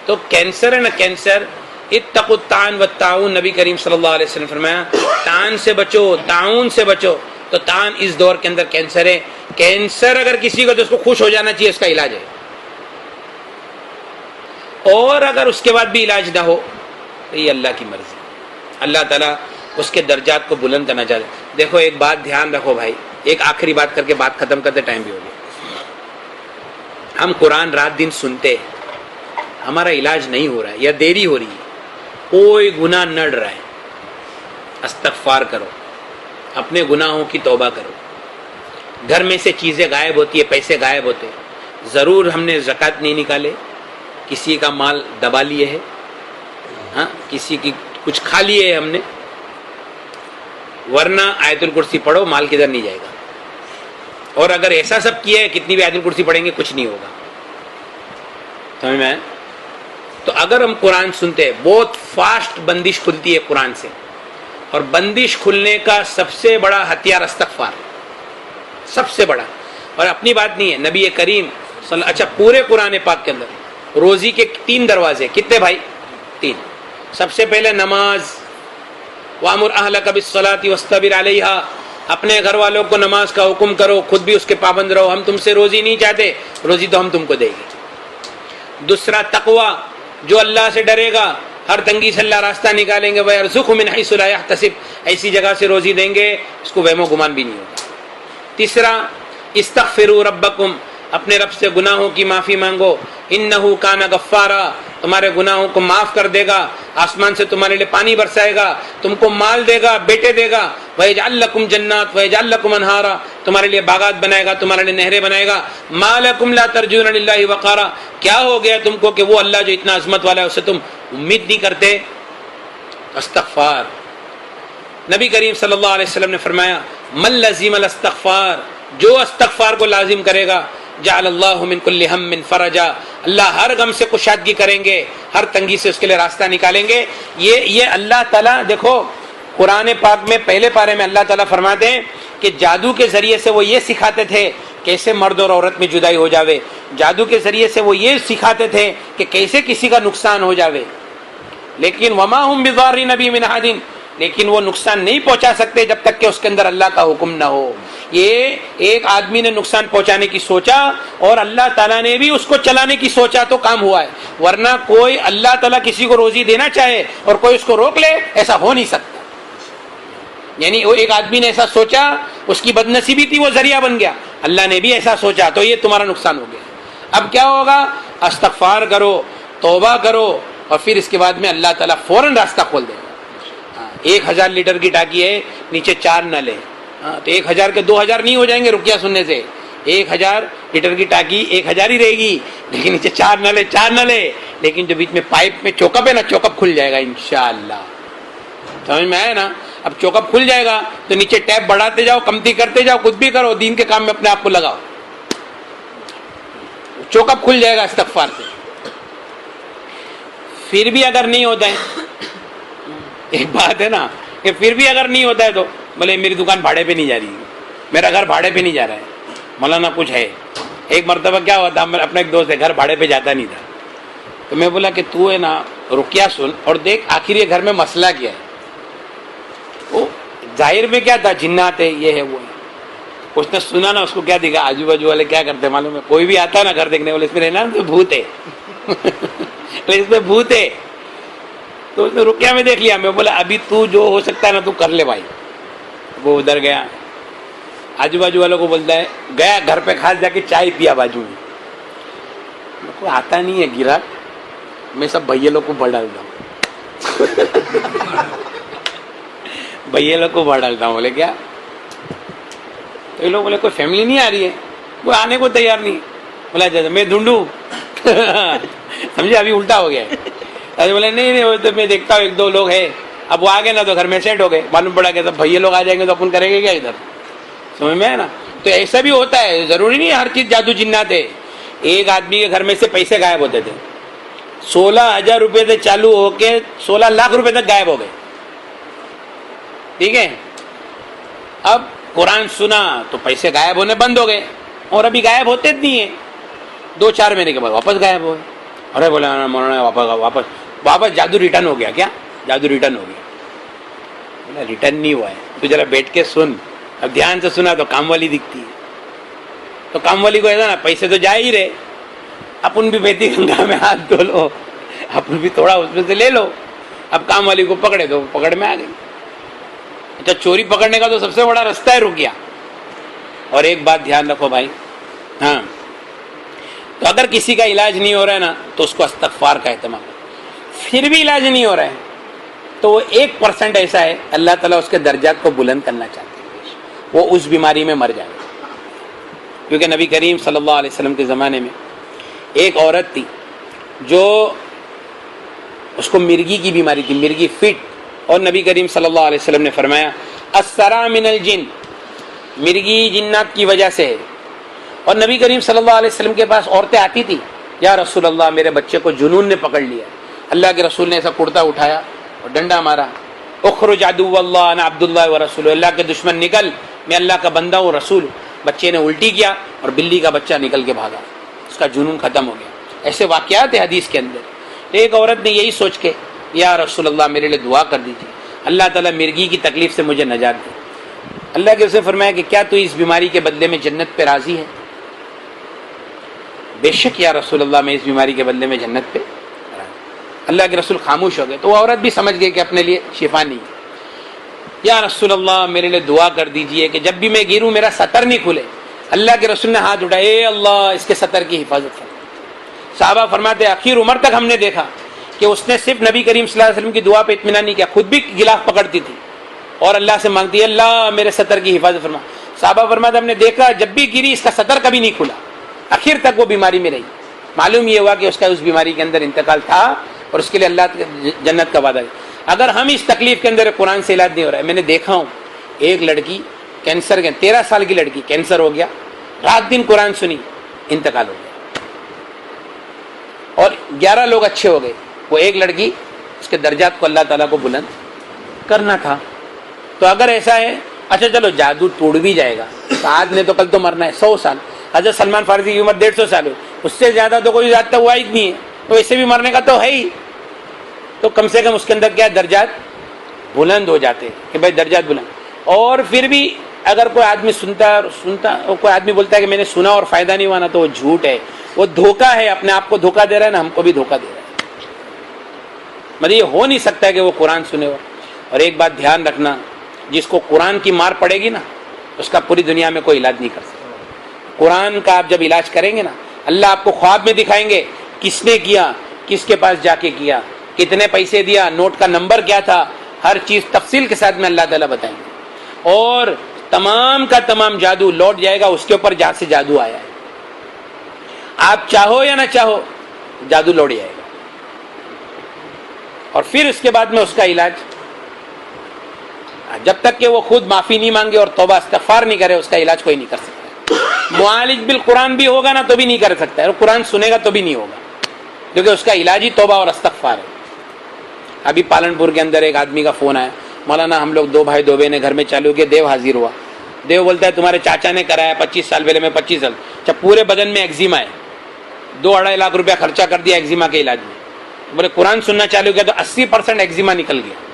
S1: تو کینسر ہے نا، کینسر، اتقوا الطاعن والطاعون، نبی کریم صلی اللہ علیہ وسلم فرمایا طاعن سے بچو، طاعون سے بچو۔ تو طاعن اس دور کے اندر کینسر ہے۔ کینسر اگر کسی کو تو اس کو خوش ہو جانا چاہیے، اس کا علاج ہے۔ اور اگر اس کے بعد بھی علاج نہ ہو تو یہ اللہ کی مرضی، اللہ تعالیٰ اس کے درجات کو بلند کرنا چاہتے۔ دیکھو ایک بات دھیان رکھو بھائی، ایک آخری بات کر کے بات ختم کرتے، ٹائم بھی ہو گیا۔ ہم قرآن رات دن سنتے، ہمارا علاج نہیں ہو رہا ہے یا دیری ہو رہی ہے، کوئی گناہ نڑ رہا ہے، استغفار کرو، اپنے گناہوں کی توبہ کرو۔ گھر میں سے چیزیں غائب ہوتی ہے، پیسے غائب ہوتے، ضرور ہم نے زکوٰۃ نہیں نکالے، کسی کا مال دبا لیے ہے، ہاں کسی کی کچھ کھا لیے ہے ہم نے، ورنہ آیت الکرسی پڑھو، مال کدھر نہیں جائے گا۔ اور اگر ایسا سب کیا ہے، کتنی بھی آیت الکرسی پڑھیں گے کچھ نہیں ہوگا۔ سمجھ میں؟ تو اگر ہم قرآن سنتے ہیں، بہت فاسٹ بندش کھلتی ہے قرآن سے، اور بندش کھلنے کا سب سے بڑا ہتھیار استغفار، سب سے بڑا۔ اور اپنی بات نہیں ہے، نبی کریم اچھا پورے قرآن پاک کے اندر روزی کے 3 دروازے، کتنے بھائی؟ 3۔ سب سے پہلے نماز، وَأَمُرْ أَهْلَكَ بِالصَّلَاةِ وَاسْتَبِرْ عَلَيْهَا، اپنے گھر والوں کو نماز کا حکم کرو، خود بھی اس کے پابند رہو، ہم تم سے روزی نہیں چاہتے، روزی تو ہم تم کو دیں گے۔ دوسرا تقوی، جو اللہ سے ڈرے گا ہر تنگی سے اللہ راستہ نکالیں گے، وَيَرْزُقْهُ مِنْ حَيْثُ لَا يَحْتَسِبْ، ایسی جگہ سے روزی دیں گے اس کو وہم و گمان بھی نہیں ہوگا۔ تیسرا استغفروا ربکم، اپنے رب سے گناہوں کی معافی مانگو، انہ کان غفارا، تمہارے گناہوں کو معاف کر دے گا، آسمان سے تمہارے لیے پانی برسائے گا، تم کو مال دے گا، بیٹے دے گا، وَيَجْعَلْ لَكُمْ جَنَّاتٍ وَيَجْعَلْ لَكُمْ أَنْهَارًا، تمہارے لیے باغات بنائے گا، تمہارے لیے نہریں بنائے گا۔ مَا لَكُمْ لَا تَرْجُونَ لِلَّهِ وَقَارًا، کیا ہو گیا تم کو کہ وہ اللہ جو اتنا عظمت والا ہے اسے تم امید نہیں کرتے؟ استغفار، نبی کریم صلی اللہ علیہ وسلم نے فرمایا من لزم الاستغفار، جو استغفار کو لازم کرے گا، جعل اللہ من کل ہم فرجا، اللہ ہر غم سے کشادگی کریں گے، ہر تنگی سے اس کے لیے راستہ نکالیں گے۔ یہ اللہ تعالیٰ، دیکھو قرآن پاک میں پہلے پارے میں اللہ تعالیٰ فرماتے ہیں کہ جادو کے ذریعے سے وہ یہ سکھاتے تھے کیسے مرد اور عورت میں جدائی ہو جاوے، جادو کے ذریعے سے وہ یہ سکھاتے تھے کہ کیسے کسی کا نقصان ہو جاوے، لیکن وما ہم بضارین بہ من احد، لیکن وہ نقصان نہیں پہنچا سکتے جب تک کہ اس کے اندر اللہ کا حکم نہ ہو۔ یہ ایک آدمی نے نقصان پہنچانے کی سوچا اور اللہ تعالیٰ نے بھی اس کو چلانے کی سوچا تو کام ہوا ہے، ورنہ کوئی اللہ تعالیٰ کسی کو روزی دینا چاہے اور کوئی اس کو روک لے، ایسا ہو نہیں سکتا۔ یعنی وہ ایک آدمی نے ایسا سوچا، اس کی بدنصیبی تھی، وہ ذریعہ بن گیا، اللہ نے بھی ایسا سوچا تو یہ تمہارا نقصان ہو گیا۔ اب کیا ہوگا؟ استغفار کرو، توبہ کرو، اور پھر اس کے بعد میں اللہ تعالیٰ فوراً راستہ کھول دے گا۔ 1000 لیٹر کی ٹاکی ہے، نیچے 4 نل ہے، تو 1000 کے 2000 نہیں ہو جائیں گے رقیہ سننے سے؟ 1000 لیٹر کی ٹاکی 1000 ہی رہے گی، لیکن نیچے 4 نل ہے، 4 نل ہے، لیکن جو بیچ میں پائپ میں چوکپ ہے نا، چوکپ کھل جائے گا انشاءاللہ۔ سمجھ میں آیا نا؟ اب چوکپ کھل جائے گا تو نیچے ٹیپ بڑھاتے جاؤ، کمتی کرتے جاؤ، کچھ بھی کرو، دین کے کام میں اپنے آپ کو لگاؤ، چوکپ کھل جائے گا استغفار سے۔ پھر بھی اگر نہیں ہوتا ہے، ایک بات ہے نا کہ پھر بھی اگر نہیں ہوتا ہے تو بولے میری دکان بھاڑے پہ نہیں جا رہی، میرا گھر بھاڑے پہ نہیں جا رہا ہے، مولانا کچھ ہے۔ ایک مرتبہ کیا ہوا تھا، اپنا ایک دوست ہے، گھر بھاڑے پہ جاتا نہیں تھا، تو میں بولا کہ تو ہے نا رقیہ سن اور دیکھ آخر یہ گھر میں مسئلہ کیا ہے۔ وہ ظاہر میں کیا تھا، جنات ہے، یہ ہے وہ ہے۔ اس نے سنا نا، اس کو کیا دیکھا، آجو باجو والے کیا کرتے معلوم ہے، کوئی بھی آتا نا گھر دیکھنے والے، اس میں رہنا تو بھوت ہے اس میں بھوت ہے، تو اس نے رقیہ میں دیکھ لیا۔ میں بولا ابھی تو جو ہو سکتا ہے نا تو کر لے بھائی۔ وہ ادھر گیا، آجو باجو والوں کو بولتا ہے، گیا گھر پہ خاص جا کے چائے پیا بازو میں، کوئی آتا نہیں ہے گراہک، میں سب بھیا لوگ کو بڑھ ڈالتا ہوں بھیا لوگ کو بڑھ ڈالتا ہوں۔ بولے کیا؟ تو یہ لوگ بولے کوئی فیملی نہیں آ رہی ہے، کوئی آنے کو تیار نہیں۔ بولا جیسے میں ڈھونڈوں سمجھے، ابھی الٹا ہو گیا ہے۔ بولے نہیں وہ تو میں دیکھتا ہوں 1-2 لوگ ہیں، اب وہ آ گئے نا تو گھر میں سیٹ ہو گئے، معلوم پڑا کہ سب بھیا لوگ آ جائیں گے تو اپن کریں گے کیا ادھر، سمجھ میں ہے نا؟ تو ایسا بھی ہوتا ہے، ضروری نہیں ہر چیز جادو جنات ہے۔ ایک آدمی کے گھر میں سے پیسے غائب ہوتے تھے، 16,000 روپے سے چالو ہو کے 16 لاکھ روپے تک غائب ہو گئے، ٹھیک ہے؟ اب قرآن سنا تو پیسے غائب ہونے بند ہو گئے، اور ابھی غائب ہوتے نہیں ہیں، 2-4 مہینے کے بعد واپس غائب ہوئے۔ ارے بولا مولانا واپس جادو ریٹرن ہو گیا۔ کیا جادو ریٹرن ہو گیا؟ بولا ریٹرن نہیں ہوا ہے، تو ذرا بیٹھ کے سن۔ اب دھیان سے سنا تو کام والی دکھتی ہے، تو کام والی کو ایسا نا پیسے تو جا ہی رہے، اپن بھی بہتی گنگا میں ہاتھ دھو لو، اپن بھی تھوڑا اس میں سے لے لو۔ اب کام والی کو پکڑے تو پکڑ میں آ گئی۔ اچھا چوری پکڑنے کا تو سب سے بڑا رستہ ہے رقیہ۔ اور ایک بات دھیان رکھو بھائی، ہاں، تو اگر کسی کا علاج نہیں ہو رہا ہے نا تو اس کو استغفار کا اہتمام، پھر بھی علاج نہیں ہو رہا ہے تو وہ 1% ایسا ہے اللہ تعالیٰ اس کے درجات کو بلند کرنا چاہتے ہیں، وہ اس بیماری میں مر جائے۔ کیونکہ نبی کریم صلی اللہ علیہ وسلم کے زمانے میں ایک عورت تھی جو اس کو مرگی کی بیماری تھی، مرگی فٹ، اور نبی کریم صلی اللہ علیہ وسلم نے فرمایا السرا من الجن، مرگی جنات کی وجہ سے ہے۔ اور نبی کریم صلی اللہ علیہ وسلم کے پاس عورتیں آتی تھی، یا رسول اللہ میرے بچے کو جنون نے پکڑ لیا۔ اللہ کے رسول نے ایسا کرتا اٹھایا اور ڈنڈا مارا، اخرج عدو اللہ انا عبد اللہ و رسول، اللہ کے دشمن نکل، میں اللہ کا بندہ ہوں، رسول۔ بچے نے الٹی کیا اور بلی کا بچہ نکل کے بھاگا، اس کا جنون ختم ہو گیا۔ ایسے واقعات ہیں حدیث کے اندر۔ ایک عورت نے یہی سوچ کے یا رسول اللہ میرے لیے دعا کر دیجیے، اللہ تعالیٰ مرگی کی تکلیف سے مجھے نجات دے. اللہ کے رسول نے فرمایا کہ کیا تو اس بیماری کے بدلے میں جنت پہ راضی ہے؟ بے شک یا رسول اللہ میں اس بیماری کے بدلے میں جنت پہ راضی. اللہ کے رسول خاموش ہو گئے تو وہ عورت بھی سمجھ گئی کہ اپنے لیے شفا نہیں. یا رسول اللہ میرے لیے دعا کر دیجئے کہ جب بھی میں گروں میرا سطر نہیں کھلے. اللہ کے رسول نے ہاتھ اٹھائے، اے اللہ اس کے سطر کی حفاظت فرما. صحابہ فرماتے آخر عمر تک ہم نے دیکھا کہ اس نے صرف نبی کریم صلی اللہ علیہ وسلم کی دعا پہ اطمینان نہیں کیا، خود بھی غلاف پکڑتی تھی اور اللہ سے مانگتی ہے اللہ میرے سطر کی حفاظت فرما. صحابہ فرماتے ہم نے دیکھا جب بھی گری اس کا سطر کبھی نہیں کھلا، آخر تک وہ بیماری میں رہی. معلوم یہ ہوا کہ اس کا اس بیماری کے اندر انتقال تھا اور اس کے لیے اللہ جنت کا وعدہ ہے. اگر ہم اس تکلیف کے اندر قرآن سے علاج نہیں ہو رہا ہے، میں نے دیکھا ہوں ایک لڑکی کینسر کے 13 سال کی لڑکی کینسر ہو گیا، رات دن قرآن سنی، انتقال ہو گیا. اور 11 لوگ اچھے ہو گئے. وہ ایک لڑکی اس کے درجات کو اللہ تعالیٰ کو بلند کرنا تھا. تو اگر ایسا ہے اچھا چلو جادو ٹوٹ بھی جائے گا، آج نے تو کل تو مرنا ہے 100 سال. حضرت سلمان فارسی کی عمر 150 سال ہوئی، اس سے زیادہ تو کوئی زیادہ ہوا ہی نہیں ہے، تو ایسے بھی مرنے کا تو ہے ہی. تو کم سے کم اس کے اندر کیا درجات بلند ہو جاتے کہ بھائی درجات بلند. اور پھر بھی اگر کوئی آدمی سنتا کوئی آدمی بولتا ہے کہ میں نے سنا اور فائدہ نہیں ہوا نا، تو وہ جھوٹ ہے، وہ دھوکہ ہے، اپنے آپ کو دھوکہ دے رہا ہے نا، ہم کو بھی دھوکہ دے رہا ہے. مطلب یہ ہو نہیں سکتا ہے کہ وہ قرآن سنے ہو. اور ایک بات دھیان رکھنا، جس کو قرآن کی مار پڑے گی نا اس کا پوری دنیا میں کوئی علاج نہیں کر سکتا. قرآن کا آپ جب علاج کریں گے نا، اللہ آپ کو خواب میں دکھائیں گے کس نے کیا، کس کے پاس جا کے کیا، کتنے پیسے دیا، نوٹ کا نمبر کیا تھا، ہر چیز تفصیل کے ساتھ میں اللہ تعالیٰ بتائیں گے. اور تمام کا تمام جادو لوٹ جائے گا اس کے اوپر جہاں سے جادو آیا ہے. آپ چاہو یا نہ چاہو جادو لوٹ جائے گا. اور پھر اس کے بعد میں اس کا علاج، جب تک کہ وہ خود معافی نہیں مانگے اور توبہ استغفار نہیں کرے، اس کا علاج کوئی نہیں کر سکتا. معالج بالقرآن بھی ہوگا نا تو بھی نہیں کر سکتا ہے، اور قرآن سنے گا تو بھی نہیں ہوگا، کیونکہ اس کا علاج ہی توبہ اور استغفار ہے. ابھی پالنپور کے اندر ایک آدمی کا فون آیا، مولانا ہم لوگ 2 بھائی 2 بہنیں گھر میں چالو کیے، دیو حاضر ہوا. دیو بولتا ہے تمہارے چاچا نے کرایا 25 سال پہلے، میں 25 سال، جب پورے بدن میں ایگزیما ہے، 2-2.5 لاکھ روپیہ خرچہ کر دیا ایگزیما کے علاج میں. بولے قرآن سننا چالو کیا تو 80% ایگزیما نکل گیا.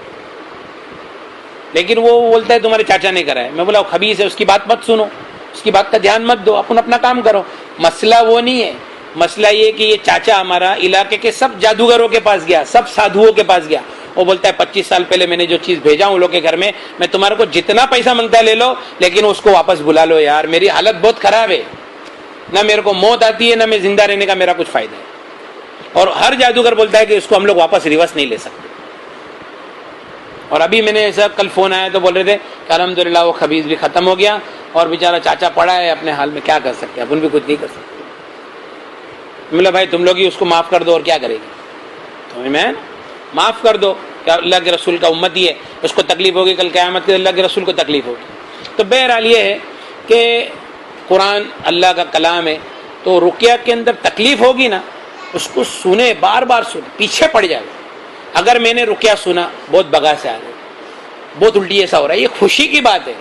S1: لیکن وہ بولتا ہے تمہارے چاچا نے کرایا. میں بولا خبیث ہے، اس کی بات مت سنو، اس کی بات کا دھیان مت دو، اپنا کام کرو. مسئلہ وہ نہیں ہے، مسئلہ یہ کہ یہ چاچا ہمارا علاقے کے سب جادوگروں کے پاس گیا، سب سادھوؤں کے پاس گیا. وہ بولتا ہے 25 سال پہلے میں نے جو چیز بھیجا ہوں لوگ کے گھر میں تمہارے کو جتنا پیسہ مانگتا ہے لے لو، لیکن اس کو واپس بلا لو یار، میری حالت بہت خراب ہے، نہ میرے کو موت آتی ہے نہ میں زندہ رہنے کا میرا کچھ فائدہ ہے. اور ہر جادوگر بولتا ہے کہ اس کو ہم لوگ واپس ریورس نہیں لے سکتے. اور ابھی میں نے ایسا کل فون آیا تو بول رہے تھے کہ الحمدللہ وہ خبیث بھی ختم ہو گیا اور بیچارہ چاچا پڑا ہے اپنے حال میں، کیا کر سکتے ہیں، اپن بھی کچھ نہیں کر سکتے. بولا بھائی تم لوگ ہی اس کو معاف کر دو اور کیا کرے گی. تو میں معاف کر دو کہ اللہ کے رسول کا امتی ہے، اس کو تکلیف ہوگی کل قیامت کے اللہ کے رسول کو تکلیف ہوگی. تو بہرحال یہ ہے کہ قرآن اللہ کا کلام ہے، تو رقیہ کے اندر تکلیف ہوگی نا اس کو سنے، بار بار سنے، پیچھے پڑ جائے. اگر میں نے رقیہ سنا بہت بگا سے آ گئے، بہت الٹی ایسا ہو رہا ہے، یہ خوشی کی بات ہے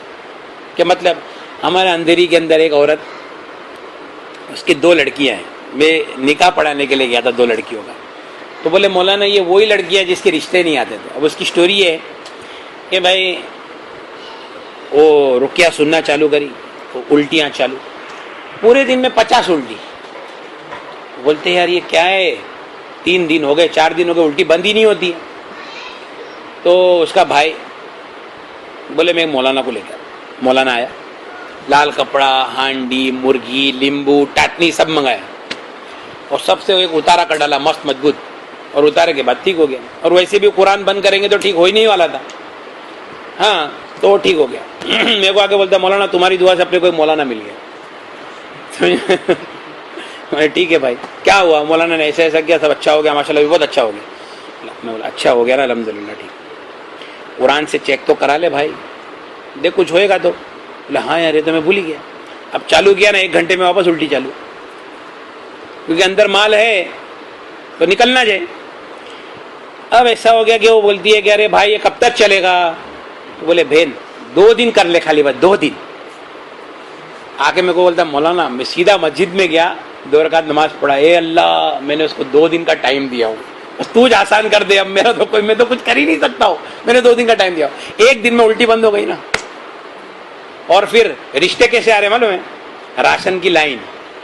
S1: کہ مطلب ہمارے اندھیری کے اندر ایک عورت، اس کی 2 لڑکیاں ہیں، میں نکاح پڑھانے کے لیے گیا تھا 2 لڑکیوں کا. تو بولے مولانا یہ وہی لڑکی ہے جس کے رشتے نہیں آتے تھے. اب اس کی سٹوری ہے کہ بھائی وہ رقیہ سننا چالو کری، وہ الٹیاں چالو، پورے دن میں 50 الٹی. بولتے یار یہ کیا ہے، 3 دن ہو گئے 4 دن ہو گئے الٹی بند ہی نہیں ہوتی. تو اس کا بھائی بولے میں مولانا کو لے کر، مولانا آیا، لال کپڑا، ہانڈی، مرغی، لیمبو، ٹاٹنی سب منگایا اور سب سے ایک اتارا کر ڈالا مست مضبوط، اور اتارے کے بعد ٹھیک ہو گیا. اور ویسے بھی قرآن بند کریں گے تو ٹھیک ہو ہی نہیں والا تھا. ہاں تو وہ ٹھیک ہو گیا. میرے کو آگے بولتا مولانا تمہاری دعا سے اپنے کوئی مولانا مل گیا. ٹھیک ہے بھائی کیا ہوا، مولانا نے ایسا کیا، سب اچھا ہو گیا ماشاء اللہ، بہت اچھا ہو گیا. میں بولا اچھا ہو گیا نا الحمدللہ ٹھیک. قرآن سے چیک تو کرا لے بھائی، دیکھ کچھ ہوئے گا تو. بولا ہاں یار یہ تو میں بھول ہی گیا. اب چالو کیا نا 1 گھنٹے میں واپس الٹی چالو، کیونکہ اندر مال ہے تو نکلنا جائے. اب ایسا ہو گیا کہ وہ بولتی ہے کہ ارے بھائی یہ کب تک چلے گا. تو بولے بہن 2 دن کر لے خالی بات، 2 دن. آ کے میرے کو بولتا مولانا، میں سیدھا مسجد میں گیا، 2 رکعت نماز پڑھا، اے اللہ میں نے اس کو 2 دن کا ٹائم دیا ہوں، بس تو آسان کر دے، اب میرا تو کوئی، میں تو کچھ کر ہی نہیں سکتا ہوں، میں نے 2 دن کا ٹائم دیا، ایک دن میں الٹی بند ہو گئی نا. اور پھر رشتے کیسے آ رہے معلوم ہے؟ راشن کی لائن،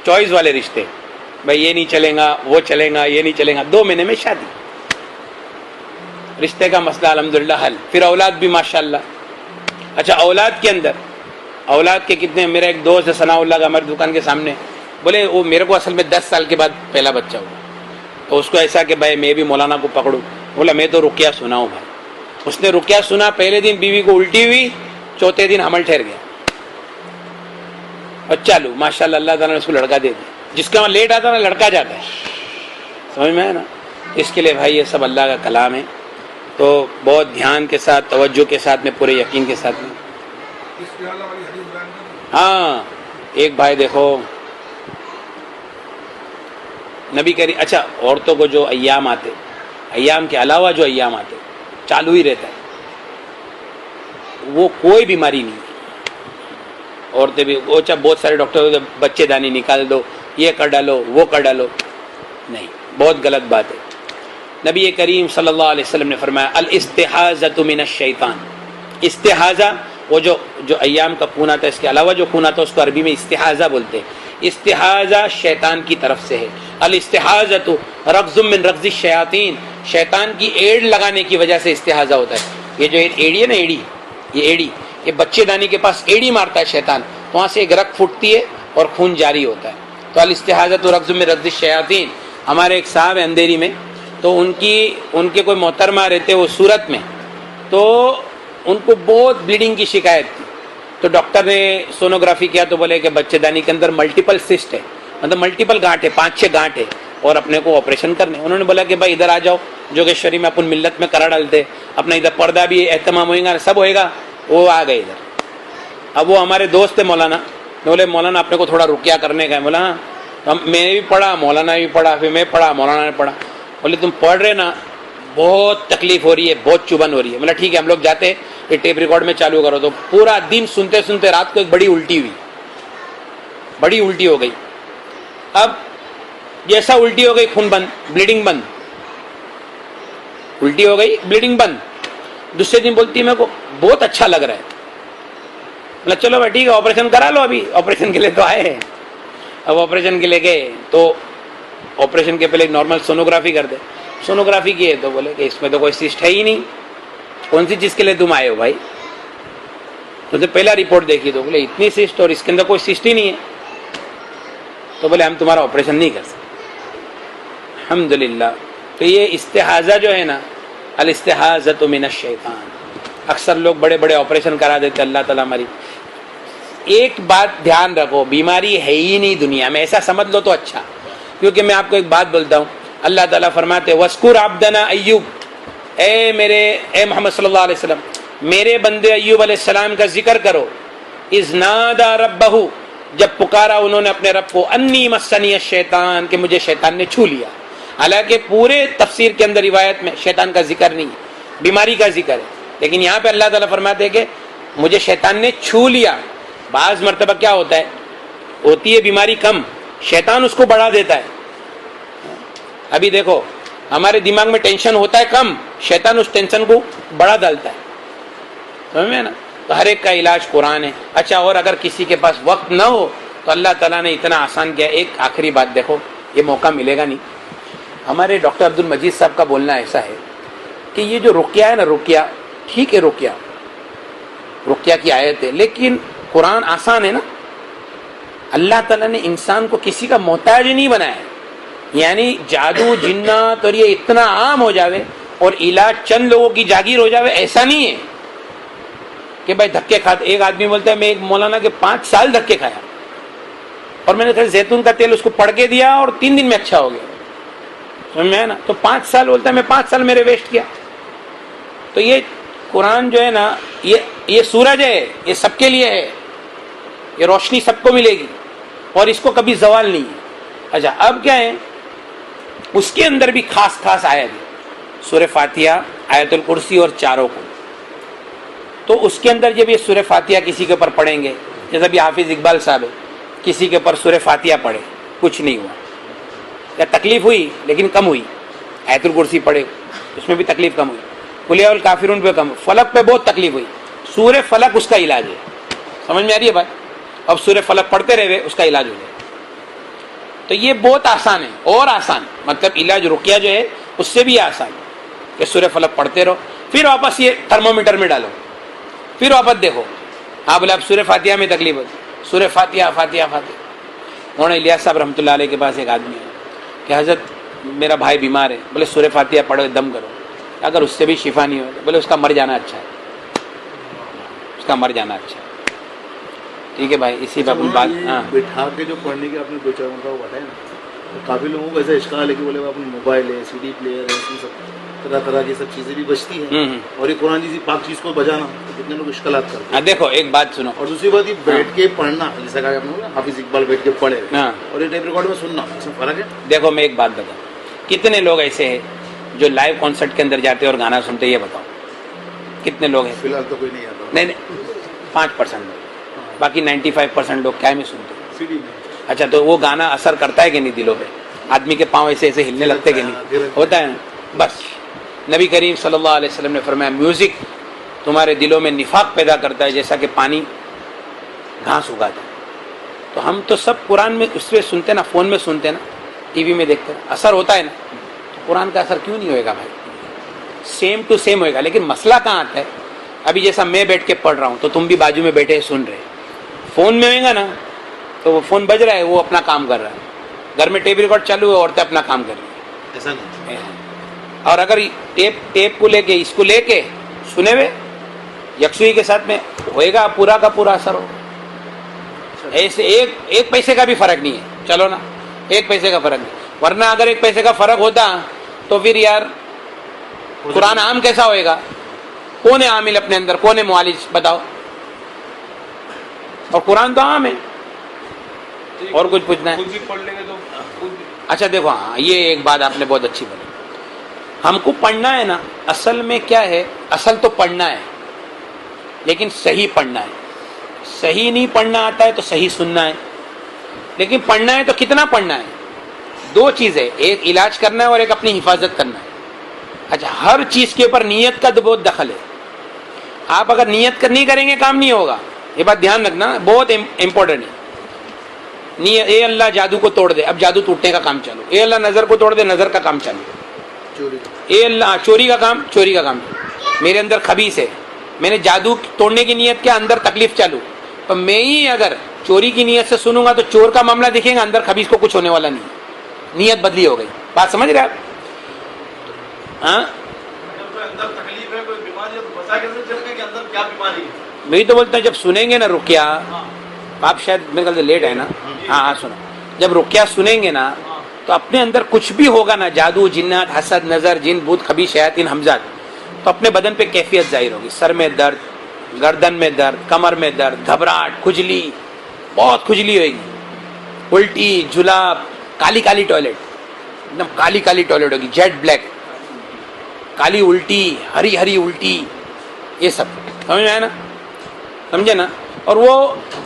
S1: چوائس والے رشتے، بھائی یہ نہیں چلے گا، وہ چلے گا، یہ نہیں چلے گا. 2 مہینے میں شادی، رشتے کا مسئلہ الحمدللہ حل. پھر اولاد بھی ماشاءاللہ. اچھا اولاد کے اندر، اولاد کے کتنے، میرا ایک دوست ہے ثناء اللہ کا ہماری دکان کے سامنے، بولے وہ میرے کو اصل میں 10 سال کے بعد پہلا بچہ ہوا. تو اس کو ایسا کہ بھائی میں بھی مولانا کو پکڑوں، بولا میں تو رقیہ سنا ہوں بھائی. اس نے رقیہ سنا، پہلے دن بیوی کو الٹی ہوئی، چوتھے دن حمل ٹھہر گیا اور چالو. ماشاءاللہ اللہ تعالیٰ نے اس کو لڑکا دے دیا. جس کا وہاں لیٹ آتا ہے نا لڑکا جاتا ہے، سمجھ میں ہے نا. اس کے لیے بھائی یہ سب اللہ کا کلام ہے، تو بہت دھیان کے ساتھ، توجہ کے ساتھ میں، پورے یقین کے ساتھ میں. ہاں ایک بھائی دیکھو نبی کریم، اچھا عورتوں کو جو ایام آتے، ایام کے علاوہ جو ایام آتے چالو ہی رہتا ہے، وہ کوئی بیماری نہیں. عورتیں بھی اچھا بہت سارے ڈاکٹر بچے دانی نکال دو، یہ کر ڈالو، وہ کر ڈالو، نہیں، بہت غلط بات ہے. نبی کریم صلی اللہ علیہ وسلم نے فرمایا الاستحاضۃ من الشیطان. استحاضہ وہ جو ایام کا خون آتا ہے، اس کے علاوہ جو خون آتا ہے اس کو عربی میں استحاضہ بولتے ہیں. استحاضہ شیطان کی طرف سے ہے. الاستحاضۃ رغز من رغز الشیاطین، شیطان کی ایڑ لگانے کی وجہ سے استحاضہ ہوتا ہے. یہ جو ایڑی ہے نا، ایڑی، یہ ایڑی، یہ بچے دانی کے پاس ایڑی مارتا ہے شیطان، وہاں سے ایک رگ پھوٹتی ہے اور خون جاری ہوتا ہے. تو الاستحاضۃ رغز من رغز الشیاطین. ہمارے ایک صاحب ہیں اندھیری میں، تو ان کے کوئی محترمہ رہتے وہ صورت میں، تو ان کو بہت بلیڈنگ کی شکایت تھی. تو ڈاکٹر نے سونوگرافی کیا تو بولے کہ بچے دانی کے اندر ملٹیپل سسٹ ہے، مطلب ملٹیپل گانٹ ہے، 5-6 گانٹ ہے، اور اپنے کو آپریشن کرنے. انہوں نے بولا کہ بھائی ادھر آ جاؤ، جوگیشوری میں اپن ملت میں کرا ڈالتے، اپنا ادھر پردہ بھی اہتمام ہوئے گا، سب ہوئے گا. وہ آ گئے ادھر. اب وہ ہمارے دوست ہے مولانا، بولے مولانا اپنے کو تھوڑا رقیہ کرنے کا ہے. بولا ہاں، میں نے بھی پڑھا، مولانا بھی پڑھا، پھر میں پڑھا، مولانا نے پڑھا. بولے تم پڑھ رہے نا، بہت تکلیف ہو رہی ہے، بہت چبھن ہو رہی ہے. بولا ٹھیک ہے، ہم لوگ جاتے، یہ ٹیپ ریکارڈ میں چالو کرو. تو پورا دن سنتے سنتے رات کو ایک بڑی الٹی ہوئی، بڑی الٹی ہو گئی. اب جیسا الٹی ہو گئی خون بند، بلیڈنگ بند، الٹی ہو گئی بلیڈنگ بند. دوسرے دن بولتی میرے کو بہت اچھا لگ رہا ہے. بولا چلو بھائی ٹھیک ہے، آپریشن کرا لو. ابھی آپریشن کے لیے تو آئے ہیں. اب آپریشن کے لیے گئے تو آپریشن کے پہلے نارمل سونوگرافی کر دے. سونوگرافی کی ہے تو بولے کہ اس میں تو کوئی سسٹ ہے ہی نہیں. کون سی چیز کے لیے تم آئے ہو بھائی؟ تو پہلا رپورٹ دیکھی تو بولے اتنی سسٹ، اور اس کے اندر کوئی سسٹ ہی نہیں ہے. تو بولے ہم تمہارا آپریشن نہیں کر سکتے. الحمدللہ. تو یہ استحاضہ جو ہے نا، الاستحاضۃ من الشیطان. اکثر لوگ بڑے بڑے آپریشن کرا دیتے، اللہ تعالیٰ ہماری. ایک بات دھیان رکھو، بیماری ہے ہی نہیں دنیا میں، ایسا سمجھ لو تو اچھا. کیونکہ میں آپ کو ایک بات بولتا ہوں، اللہ تعالیٰ فرماتے وَاذْكُرْ عَبْدَنَا ایوب، اے محمد صلی اللہ علیہ وسلم، میرے بندے ایوب علیہ السلام کا ذکر کرو. اذ نادى ربہ، جب پکارا انہوں نے اپنے رب کو، انی مسنی الشیطان، کہ مجھے شیطان نے چھو لیا. حالانکہ پورے تفسیر کے اندر روایت میں شیطان کا ذکر نہیں ہے، بیماری کا ذکر ہے. لیکن یہاں پہ اللہ تعالیٰ فرماتے ہیں کہ مجھے شیطان نے چھو لیا. بعض مرتبہ کیا ہوتا ہے، ہوتی ہے بیماری کم، شیطان اس کو بڑھا دیتا ہے. ابھی دیکھو ہمارے دماغ میں ٹینشن ہوتا ہے کم، شیطان اس ٹینشن کو بڑھا ڈالتا ہے. سمجھ میں نا. تو ہر ایک کا علاج قرآن ہے. اچھا، اور اگر کسی کے پاس وقت نہ ہو تو اللہ تعالیٰ نے اتنا آسان کیا. ایک آخری بات دیکھو، یہ موقع ملے گا نہیں. ہمارے ڈاکٹر عبد المجید صاحب کا بولنا ایسا ہے کہ یہ جو رقیہ ہے نا، رقیہ ٹھیک ہے، رقیہ کی آیت ہے، لیکن قرآن آسان ہے نا. اللہ تعالیٰ نے انسان کو کسی کا محتاج نہیں بنایا ہے. یعنی جادو جنات اور یہ اتنا عام ہو جاوے اور علاج چند لوگوں کی جاگیر ہو جاوے، ایسا نہیں ہے کہ بھائی دھکے کھاتے. ایک آدمی بولتا ہے میں ایک مولانا کے 5 سال دھکے کھایا، اور میں نے زیتون کا تیل اس کو پڑھ کے دیا اور 3 دن میں اچھا ہو گیا. سمجھ میں نا. تو 5 سال بولتا ہے میں 5 سال میرے ویسٹ کیا. تو یہ قرآن جو ہے نا، یہ سورج ہے، یہ سب کے لیے ہے، یہ روشنی سب کو ملے گی اور اس کو کبھی زوال نہیں ہے. اچھا اب کیا ہے، اس کے اندر بھی خاص خاص آیت ہے. سورہ فاتحہ، آیت الکرسی اور چاروں کو. تو اس کے اندر جب یہ سورہ فاتحہ کسی کے اوپر پڑھیں گے، جیسا بھی حافظ اقبال صاحب ہے، کسی کے اوپر سورہ فاتحہ پڑھے، کچھ نہیں ہوا، یا تکلیف ہوئی لیکن کم ہوئی، آیت الکرسی پڑھے, اس میں بھی تکلیف کم ہوئی, قل یا الکافرون پہ کم, فلق پہ بہت تکلیف ہوئی. سورہ فلق اس کا علاج ہے, سمجھ میں آ رہی ہے بات؟ اب سورہ فلق پڑھتے رہے اس کا علاج ہو جائے. تو یہ بہت آسان ہے, اور آسان مطلب علاج رقیہ جو ہے اس سے بھی آسان کہ سورہ فلق پڑھتے رہو, پھر واپس یہ تھرمومیٹر میں ڈالو, پھر واپس دیکھو. ہاں بولے اب سورہ فاتحہ میں تکلیف ہوتی, سورہ فاتحہ فاتحہ فاتحہ. مولانا الیاس صاحب رحمۃ اللہ علیہ کے پاس ایک آدمی ہے کہ حضرت میرا بھائی بیمار ہے, بولے سورہ فاتحہ پڑھو دم کرو, اگر اس سے بھی شفا نہیں ہو بولے اس کا مر جانا اچھا ہے, اس کا مر جانا اچھا ہے. ٹھیک ہے بھائی, اسی پہ بات. ہاں
S2: بٹھا کے جو پڑھنے کے آپ نے 2-4 منٹ وہ بتایا نا, کافی لوگوں کو ایسا اشکال ہے کہ بولے اپنے موبائل ہے, CD پلیئر ہے, اس میں سب طرح طرح کی سب چیزیں بھی بچتی ہیں, اور یہ قرآن جیسی پاک چیز کو بجانا تو کتنے لوگ اشکالات کرتے ہیں.
S1: دیکھو ایک بات سنو, اور
S2: دوسری بات یہ بیٹھ کے پڑھنا, جیسا کہ آپ نے بولا حافظ اقبال بیٹھ کے پڑھے, اور یہ ٹیپ ریکارڈ میں سننا, اس میں فرق ہے.
S1: دیکھو میں ایک بات بتاؤں, کتنے لوگ ایسے ہیں جو لائیو کانسرٹ کے اندر جاتے اور گانا سنتے, یہ بتاؤ کتنے لوگ ہیں؟
S2: فی الحال تو کوئی نہیں آتا.
S1: نہیں 5% لوگ, باقی 95% لوگ کیا میں سنتے.
S2: CD میں.
S1: اچھا تو وہ گانا اثر کرتا ہے کہ نہیں دلوں پہ؟ آدمی کے پاؤں ایسے ایسے ہلنے لگتے کہ نہیں ہوتا ہے نا. بس نبی کریم صلی اللہ علیہ وسلم نے فرمایا میوزک تمہارے دلوں میں نفاق پیدا کرتا ہے جیسا کہ پانی گھاس اگاتا ہے. تو ہم تو سب قرآن میں اس پہ سنتے نا, فون میں سنتے نا, ٹی وی میں دیکھتے نا, اثر ہوتا ہے نا. تو قرآن کا اثر کیوں نہیں ہوئے گا بھائی؟ سیم ٹو سیم ہوئے گا. لیکن مسئلہ کہاں آتا ہے؟ ابھی جیسا میں بیٹھ کے پڑھ رہا ہوں تو تم بھی بازو میں بیٹھے سن رہے, فون میں ہوئے گا نا تو وہ فون بج رہا ہے, وہ اپنا کام کر رہا ہے, گھر میں ٹیپ ریکارڈ چالو ہے, عورتیں اپنا کام کر رہی ہیں.
S2: ایسا نہیں.
S1: اور اگر ٹیپ کو لے کے اس کو لے کے سنے ہوئے یکسوئی کے ساتھ میں ہوئے گا, پورا کا پورا اثر ہوگا. ایسے ایک پیسے کا بھی فرق نہیں ہے, چلو نا ایک پیسے کا فرق نہیں, ورنہ اگر ایک پیسے کا فرق ہوتا تو پھر یار قرآن عام کیسا ہوئے گا؟ کون ہے عامل اپنے اندر, کون ہے معالج بتاؤ؟ اور قرآن تو عام ہے. اور کچھ پوچھنا ہے؟ اچھا دیکھو, ہاں یہ ایک بات آپ نے بہت اچھی بولی, ہم کو پڑھنا ہے نا, اصل میں کیا ہے, اصل تو پڑھنا ہے لیکن صحیح پڑھنا ہے. صحیح نہیں پڑھنا آتا ہے تو صحیح سننا ہے, لیکن پڑھنا ہے تو کتنا پڑھنا ہے؟ 2 چیزیں, ایک علاج کرنا ہے اور ایک اپنی حفاظت کرنا ہے. اچھا ہر چیز کے اوپر نیت کا تو بہت دخل ہے. آپ اگر نیت نہیں کریں گے کام نہیں ہوگا, یہ بات دھیان رکھنا, بہت امپورٹنٹ ہے. اے اللہ جادو کو توڑ دے, اب جادو ٹوٹنے کا کام چالو. اے اللہ نظر کو توڑ دے, نظر کا کام چالو. اے اللہ چوری کا کام. میرے اندر خبیث ہے, میں نے جادو توڑنے کی نیت کیا, اندر تکلیف چالو. تو میں ہی اگر چوری کی نیت سے سنوں گا تو چور کا معاملہ دیکھیں گا, اندر خبیث کو کچھ ہونے والا نہیں, نیت بدلی ہو گئی. بات سمجھ رہے آپ؟ ہاں میں تو بولتا ہوں جب سنیں گے نا رقیہ, آپ شاید میرے خیال سے لیٹ ہے نا, ہاں سنو, جب رقیہ سنیں گے نا تو اپنے اندر کچھ بھی ہوگا نا, جادو جنات حسد نظر جن بھوت خبیث شیاطین حمزات, تو اپنے بدن پہ کیفیت ظاہر ہوگی. سر میں درد, گردن میں درد, کمر میں درد, گھبراہٹ, کھجلی, بہت کھجلی ہوئے گی, الٹی, جلاب, کالی کالی ٹوائلٹ, ایک دم کالی کالی ٹوائلٹ ہوگی, جیٹ بلیک, کالی الٹی, ہری ہری الٹی, یہ سب سمجھ میں آیا نا, سمجھے نا. اور وہ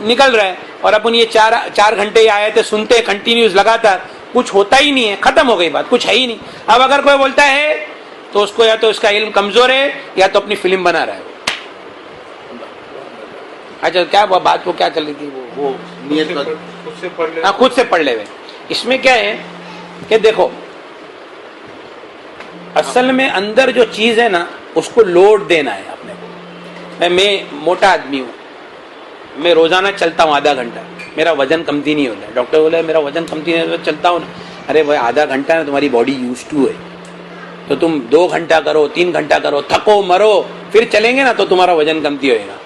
S1: نکل رہا ہے, اور اپن یہ 4 گھنٹے آئے تھے سنتے کنٹینیوس لگاتار, کچھ ہوتا ہی نہیں ہے, ختم ہو گئی بات, کچھ ہے ہی نہیں. اب اگر کوئی بولتا ہے تو اس کو یا تو اس کا علم کمزور ہے یا تو اپنی فلم بنا رہا ہے. اچھا کیا بات وہ کیا چل رہی تھی, وہ
S2: نیت
S1: خود سے پڑھ لے ہوئے. اس میں کیا ہے کہ دیکھو اصل میں اندر جو چیز ہے نا اس کو لوڈ دینا ہے اپنے کو. میں موٹا آدمی ہوں, میں روزانہ چلتا ہوں آدھا گھنٹہ, میرا وزن کمتی نہیں ہوتا ہے. ڈاکٹر بولے میرا وزن کمتی نہیں ہوتا, چلتا ہوں نا. ارے بھائی آدھا گھنٹہ نا تمہاری باڈی یوز ٹو ہے, تو تم 2 گھنٹہ کرو, 3 گھنٹہ کرو, تھکو مرو, پھر چلیں گے نا تو تمہارا وزن کمتی ہوئے گا.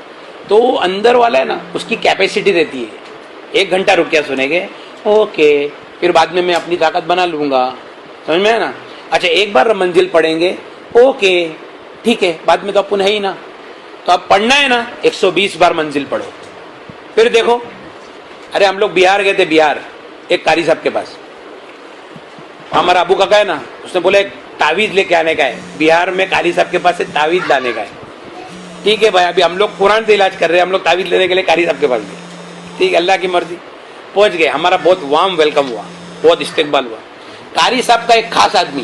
S1: تو اندر والا ہے نا اس کی کیپیسٹی رہتی ہے. 1 گھنٹہ رکیا سنیں گے, اوکے, پھر بعد میں اپنی طاقت بنا لوں گا, سمجھ میں ہے نا. اچھا ایک بار منزل پڑھیں گے, اوکے ٹھیک ہے, بعد میں تو اپن ہے ہی نا. تو اب پڑھنا ہے نا 120 بار منزل پڑھو. پھر دیکھو, ارے ہم لوگ بہار گئے تھے, بہار ایک قاری صاحب کے پاس, ہمارا ابو کا ہے نا, اس نے بولے ایک تعویذ لے کے آنے کا ہے. بہار میں قاری صاحب کے پاس سے تعویذ لانے کا ہے. ٹھیک ہے بھائی, ابھی ہم لوگ قرآن سے علاج کر رہے ہیں, ہم لوگ تعویذ لینے کے لیے قاری صاحب کے پاس گئے. ٹھیک ہے, اللہ کی مرضی پہنچ گئے. ہمارا بہت وارم ویلکم ہوا, بہت استقبال ہوا. قاری صاحب کا ایک خاص آدمی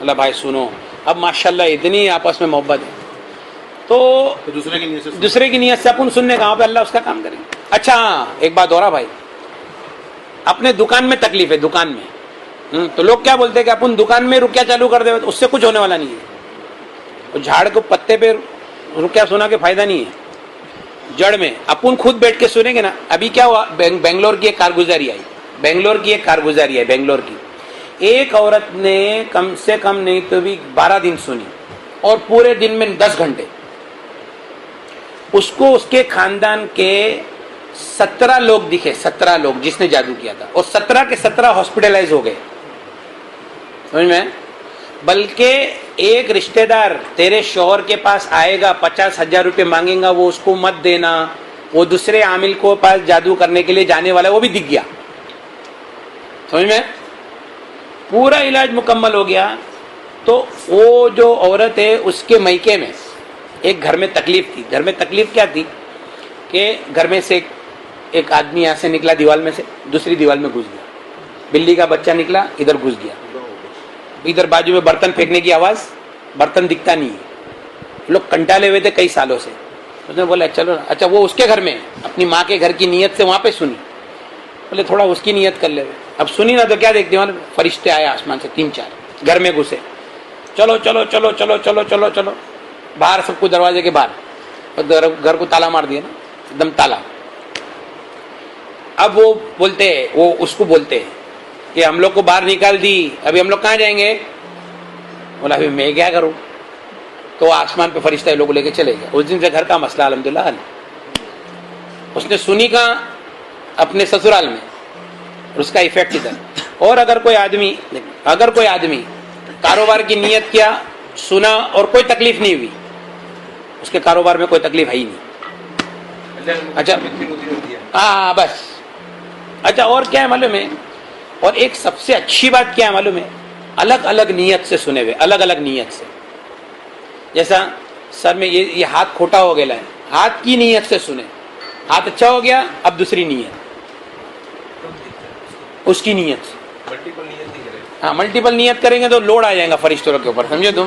S1: اللہ بھائی سنو. اب ماشاءاللہ اتنی آپس میں محبت ہے تو
S2: دوسرے کی نیت سے
S1: دوسرے کی نیت سے اپن سننے کا، وہاں پہ اللہ اس کا کام کریں گے. اچھا ایک بات اور ہے بھائی، اپنے دکان میں تکلیف ہے، دکان میں تو لوگ کیا بولتے ہیں کہ اپن دکان میں رکیا چالو کر دے، اس سے کچھ ہونے والا نہیں ہے. جھاڑ کو پتے پہ رکیا سنا کے فائدہ نہیں ہے، جڑ میں اپن خود بیٹھ کے سنیں گے نا. ابھی کیا ہوا، بنگلور کی ایک کارگزاری آئی، بنگلور کی ایک عورت نے کم سے کم نہیں تو بھی 12 دن سنی، اور پورے دن میں 10 گھنٹے. اس کو اس کے خاندان کے 17 لوگ دکھے، 17 لوگ جس نے جادو کیا تھا، اور 17 کے 17 ہاسپٹلائز ہو گئے. سمجھ میں؟ بلکہ ایک رشتہ دار تیرے شوہر کے پاس آئے گا، 50,000 روپے مانگے گا، وہ اس کو مت دینا. وہ دوسرے عامل کو پاس جادو کرنے کے لیے جانے والا ہے، وہ بھی دکھ گیا. سمجھ میں؟ پورا علاج مکمل ہو گیا. تو وہ جو عورت ہے اس کے میکے میں ایک گھر میں تکلیف تھی. گھر میں تکلیف کیا تھی کہ گھر میں سے ایک آدمی یہاں سے نکلا دیوال میں سے، دوسری دیوال میں گھس گیا. بلی کا بچہ نکلا، ادھر گھس گیا. ادھر بازو میں برتن پھینکنے کی آواز، برتن دکھتا نہیں ہے. لوگ کنٹالے ہوئے تھے کئی سالوں سے. اس نے بولا چلو. اچھا وہ اس کے گھر میں اپنی ماں کے گھر کی نیت سے وہاں پہ سنی. بولے تھوڑا اس کی نیت کر لے. اب سنی نا تو کیا دیکھتے ہیں، فرشتے آئے آسمان سے 3-4 گھر میں گھسے. چلو چلو چلو چلو چلو چلو چلو باہر، سب کو دروازے کے باہر. گھر کو تالا مار دیا نا، ایک دم تالا. اب وہ بولتے، وہ اس کو بولتے کہ ہم لوگ کو باہر نکال دی، ابھی ہم لوگ کہاں جائیں گے؟ بولا ابھی میں کیا کروں؟ تو آسمان پہ فرشتہ لوگ لے کے چلے گئے. اس دن سے گھر کا مسئلہ الحمدللہ حل. اس نے سنی کہاں؟ اپنے سسرال میں، اس کا ایفیکٹ ادھر. اور اگر کوئی آدمی کاروبار کی نیت کیا، سنا اور کوئی تکلیف نہیں ہوئی، اس کے کاروبار میں کوئی تکلیف ہے ہی نہیں. اچھا ہاں بس. اچھا اور کیا ہے معلوم ہے؟ اور ایک سب سے اچھی بات کیا ہے معلوم ہے؟ الگ الگ نیت سے سنے ہوئے، الگ الگ نیت سے. جیسا سر میں یہ ہاتھ کھوٹا ہو گیا ہے، ہاتھ کی نیت سے سنے. ہاتھ اچھا ہو گیا، اب دوسری نیت اس کی نیت سے. ہاں ملٹیپل نیت کریں گے تو لوڈ آ جائے گا فرشتوں کے اوپر، سمجھے تم؟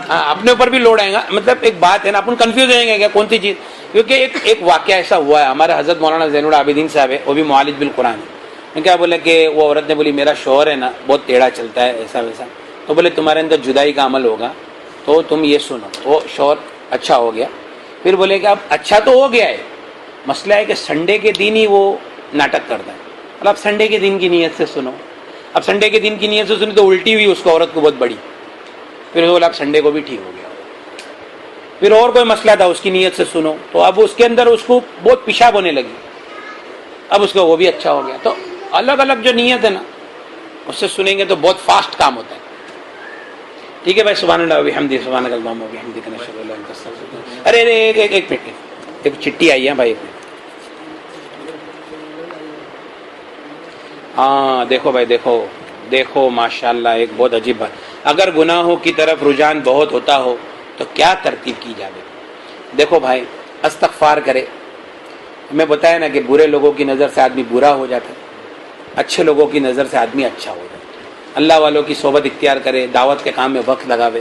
S1: ہاں اپنے اوپر بھی لوڈ آئے گا. مطلب ایک بات ہے نا، اپن کنفیوز ہو جائیں گے کیا کون سی چیز. کیونکہ ایک واقعہ ایسا ہوا ہے. ہمارے حضرت مولانا زین العابدین صاحب ہے، وہ بھی معالج بالقرآن ہے. کیا بولے کہ وہ عورت نے بولی میرا شوہر ہے نا بہت ٹیڑھا چلتا ہے، ایسا ویسا. تو بولے تمہارے اندر جدائی کا عمل ہوگا تو تم یہ سنو. وہ شوہر اچھا ہو گیا. پھر بولے کہ اب اچھا تو ہو گیا ہے، مسئلہ ہے کہ سنڈے کے دن ہی وہ ناٹک کرتا ہے. اب سنڈے کے دن کی نیت سے سنو. اب سنڈے کے دن کی نیت سے سنی تو الٹی ہوئی اس کو، عورت کو بہت بڑی. پھر بولا اب سنڈے کو بھی ٹھیک ہو گیا. پھر اور کوئی مسئلہ تھا، اس کی نیت سے سنو تو اب اس کے اندر اس کو بہت پیشاب ہونے لگی. اب اس کو وہ بھی اچھا ہو گیا. تو الگ الگ جو نیت ہے نا اس سے سنیں گے تو بہت فاسٹ کام ہوتا ہے. ٹھیک ہے بھائی. سبحان اللہ و بحمدہ، سبحان اللہ و بحمدہ، نشہد ان لا الہ الا انت نستغفرک. ارے ایک منٹ، ایک چٹھی آئی ہے بھائی. ہاں دیکھو بھائی، دیکھو ماشاءاللہ ایک بہت عجیب بات. اگر گناہوں کی طرف رجحان بہت ہوتا ہو تو کیا ترتیب کی جائے؟ دیکھو بھائی، استغفار کرے. ہمیں بتایا نا کہ برے لوگوں کی نظر سے آدمی برا ہو جاتا ہے، اچھے لوگوں کی نظر سے آدمی اچھا ہو جاتا ہے. اللہ والوں کی صحبت اختیار کرے، دعوت کے کام میں وقت لگاوے،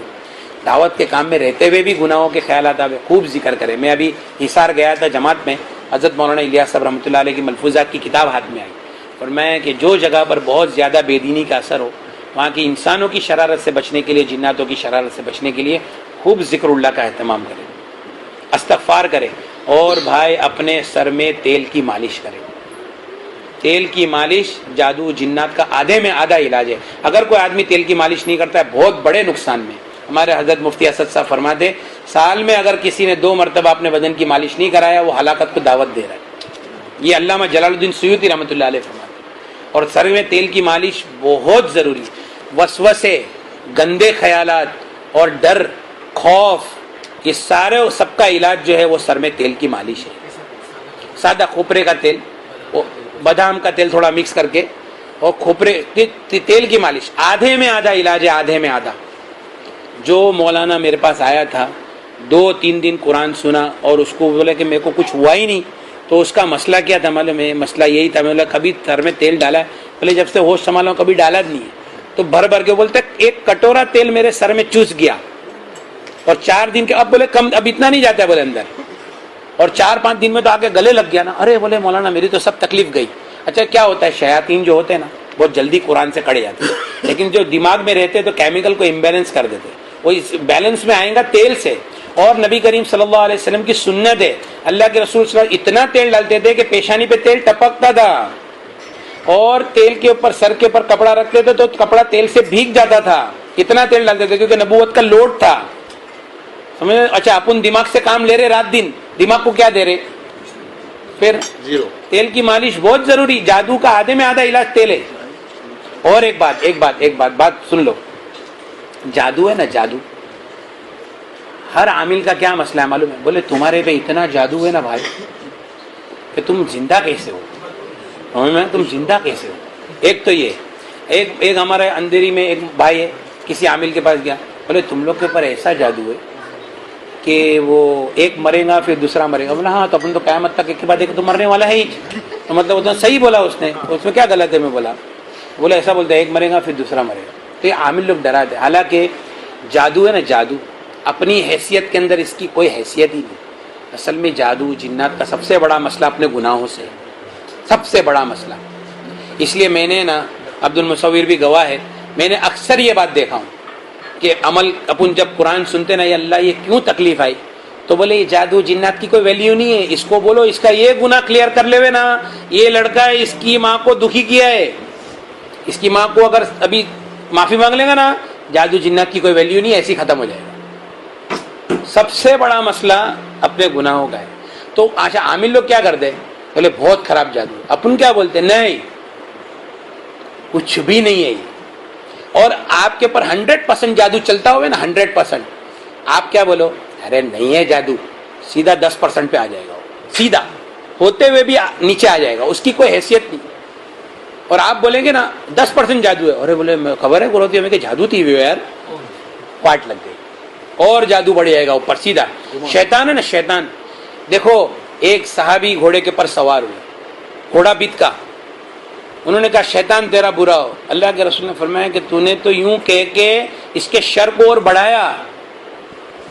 S1: دعوت کے کام میں رہتے ہوئے بھی گناہوں کے خیالات آوے، خوب ذکر کرے. میں ابھی حصار گیا تھا جماعت میں، حضرت مولانا الیاس صاحب رحمۃ اللہ علیہ کی ملفوظات کی کتاب ہاتھ میں آئی. اور میں کہ جو جگہ پر بہت زیادہ بے دینی کا اثر ہو، وہاں کی انسانوں کی شرارت سے بچنے کے لیے، جناتوں کی شرارت سے بچنے کے لیے خوب ذکر اللہ کا اہتمام کرے، استغفار کرے. اور بھائی اپنے سر میں تیل کی مالش کرے. تیل کی مالش جادو جنات کا آدھے میں آدھا علاج ہے. اگر کوئی آدمی تیل کی مالش نہیں کرتا ہے بہت بڑے نقصان میں. ہمارے حضرت مفتی اسد صاحب فرماتے سال میں اگر کسی نے 2 مرتبہ اپنے بدن کی مالش نہیں کرایا وہ ہلاکت کو دعوت دے رہا ہے. یہ علامہ جلال الدین سیوطی رحمۃ اللہ علیہ فرماتے. اور سر میں تیل کی مالش بہت ضروری. وسوسے، گندے خیالات اور ڈر، خوف، یہ سارے سب کا علاج جو ہے وہ سر میں تیل کی مالش ہے. سادہ کھوپرے کا تیل، بادام کا تیل تھوڑا مکس کر کے اور کھوپرے تیل کی مالش. آدھے میں آدھا علاج ہے، آدھے میں آدھا. جو مولانا میرے پاس آیا تھا 2-3 دن قرآن سنا اور اس کو بولے کہ میرے کو کچھ ہوا ہی نہیں، تو اس کا مسئلہ کیا تھا معلوم ہے؟ مسئلہ یہی تھا، میں بولا کبھی سر میں تیل ڈالا ہے؟ بولے جب سے ہوش سنبھالا ہوں کبھی ڈالا نہیں ہے. تو بھر بھر کے بولتے ایک کٹورا تیل میرے سر میں چوس گیا اور 4 دن کے اب بولے کم اب اتنا نہیں جاتا ہے بولے اندر اور 4-5 دن میں تو آگے گلے لگ گیا نا. ارے بولے مولانا میری تو سب تکلیف گئی. اچھا کیا ہوتا ہے شیاطین جو ہوتے ہیں نا بہت جلدی قرآن سے کڑے جاتے ہیں لیکن جو دماغ میں رہتے تو کیمیکل کو امبیلنس کر دیتے. وہ اس بیلنس میں آئیں گا تیل سے. اور نبی کریم صلی اللہ علیہ وسلم کی سنت ہے اللہ کے رسول صلی اللہ علیہ وسلم اتنا تیل ڈالتے تھے کہ پیشانی پہ تیل ٹپکتا تھا اور تیل کے اوپر سر کے اوپر کپڑا رکھتے تھے تو کپڑا تیل سے بھیگ جاتا تھا. اتنا تیل ڈالتے تھے کیونکہ نبوت کا لوڈ تھا سمجھ. اچھا اپن دماغ سے کام لے رہے رات دن دماغ کو کیا دے رہے پھر
S2: زیرو.
S1: تیل کی مالش بہت ضروری. جادو کا آدھے میں آدھا علاج تیل ہے. اور ایک بات سن لو. جادو ہے نا جادو ہر عامل کا کیا مسئلہ ہے معلوم ہے. بولے تمہارے پہ اتنا جادو ہے نا بھائی کہ تم زندہ کیسے ہو. تم زندہ کیسے ہو. ایک تو یہ ایک ہمارے اندھیری میں ایک بھائی ہے کسی عامل کے پاس گیا. بولے تم لوگ کے اوپر ایسا جادو ہے کہ وہ ایک مرے گا پھر دوسرا مرے گا. بولا ہاں تو اپن تو قیامت تک ایک کے بعد ایک تو مرنے والا ہے ہی. تو مطلب اتنا صحیح بولا اس نے. اس میں کیا غلط ہے. میں بولا ایسا بولتا ہے ایک مرے گا پھر دوسرا مرے گا. تو یہ عامل لوگ ڈراتے. حالانکہ جادو ہے نا جادو اپنی حیثیت کے اندر اس کی کوئی حیثیت ہی نہیں. اصل میں جادو جنات کا سب سے بڑا مسئلہ اپنے گناہوں سے سب سے بڑا مسئلہ. اس لیے میں نے نا عبد المصور بھی گواہ ہے میں نے اکثر یہ بات دیکھا ہوں کہ عمل اپن جب قرآن سنتے نا یا اللہ یہ کیوں تکلیف آئی تو بولے یہ جادو جنات کی کوئی ویلیو نہیں ہے. اس کو بولو اس کا یہ گناہ کلیئر کر لے نا. یہ لڑکا ہے اس کی ماں کو دکھی کیا ہے اس کی ماں کو اگر ابھی معافی مانگ لے گا نا جادو جنات کی کوئی ویلیو نہیں ایسی ختم ہو جائے گا. سب سے بڑا مسئلہ اپنے گناہوں کا ہے. تو آشا عامل لوگ کیا کرتے بولے بہت خراب جادو. اپن کیا بولتے نہیں کچھ بھی نہیں ہے یہ. اور آپ کے اوپر 100% جادو چلتا ہوئے نا 100% آپ کیا بولو ارے نہیں ہے جادو سیدھا 10% پہ آ جائے گا. سیدھا ہوتے ہوئے بھی نیچے آ جائے گا اس کی کوئی حیثیت نہیں. اور آپ بولیں گے نا 10% جادو ہے. ارے بولے خبر ہے بولتی ہمیں کہ جادو تھی یار پاٹ لگ گئی اور جادو بڑھ جائے گا اوپر سیدھا. شیطان ہے نا شیطان. دیکھو ایک صحابی گھوڑے کے پر سوار ہوئے گھوڑا بیت کا. انہوں نے کہا شیطان تیرا برا ہو. اللہ کے رسول نے فرمایا کہ تو نے تو یوں کہہ کے اس کے شر کو اور بڑھایا.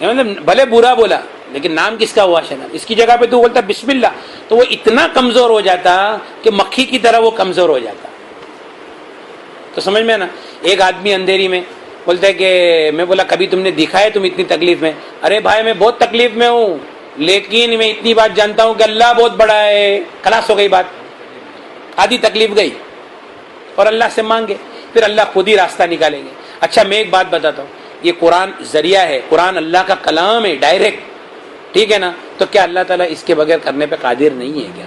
S1: مطلب بھلے برا بولا لیکن نام کس کا ہوا شیطان. اس کی جگہ پہ تو بولتا بسم اللہ تو وہ اتنا کمزور ہو جاتا کہ مکھی کی طرح وہ کمزور ہو جاتا. تو سمجھ میں نا. ایک آدمی اندھیری میں بولتا ہے کہ میں بولا کبھی تم نے دیکھا ہے تم اتنی تکلیف میں. ارے بھائی میں بہت تکلیف میں ہوں لیکن میں اتنی بات جانتا ہوں کہ اللہ بہت بڑا ہے. خلاص ہو گئی بات. آدھی تکلیف گئی اور اللہ سے مانگے پھر اللہ خود ہی راستہ نکالیں گے. اچھا میں ایک بات بتاتا ہوں یہ قرآن ذریعہ ہے قرآن اللہ کا کلام ہے ڈائریکٹ ٹھیک ہے نا. تو کیا اللہ تعالیٰ اس کے بغیر کرنے پہ قادر نہیں ہے کیا.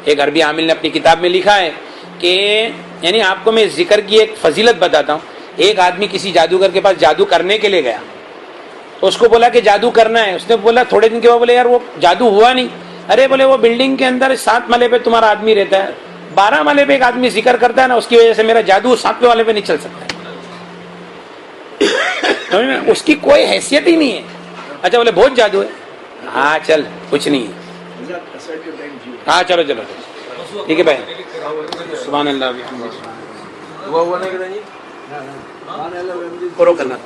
S1: ایک عربی عامل نے اپنی کتاب میں لکھا ہے کہ یعنی آپ کو میں ذکر کی ایک فضیلت بتاتا ہوں. ایک آدمی کسی جادوگر کے پاس جادو کرنے کے لیے گیا تو اس کو بولا کہ جادو کرنا ہے. اس نے بولا تھوڑے دن کے بعد بولے یار وہ جادو ہوا نہیں. ارے بولے وہ بلڈنگ کے اندر 7 مالے پہ تمہارا آدمی رہتا ہے 12 مالے پہ ایک آدمی ذکر کرتا ہے نا اس کی وجہ سے میرا جادو 7ویں والے پہ نہیں چل سکتا ہے. اس کی کوئی حیثیت ہی نہیں ہے. اچھا بولے بہت جادو ہے. ہاں چل کچھ نہیں ہے. ہاں چلو ٹھیک ہے بھائی. سبحان اللہ کرنا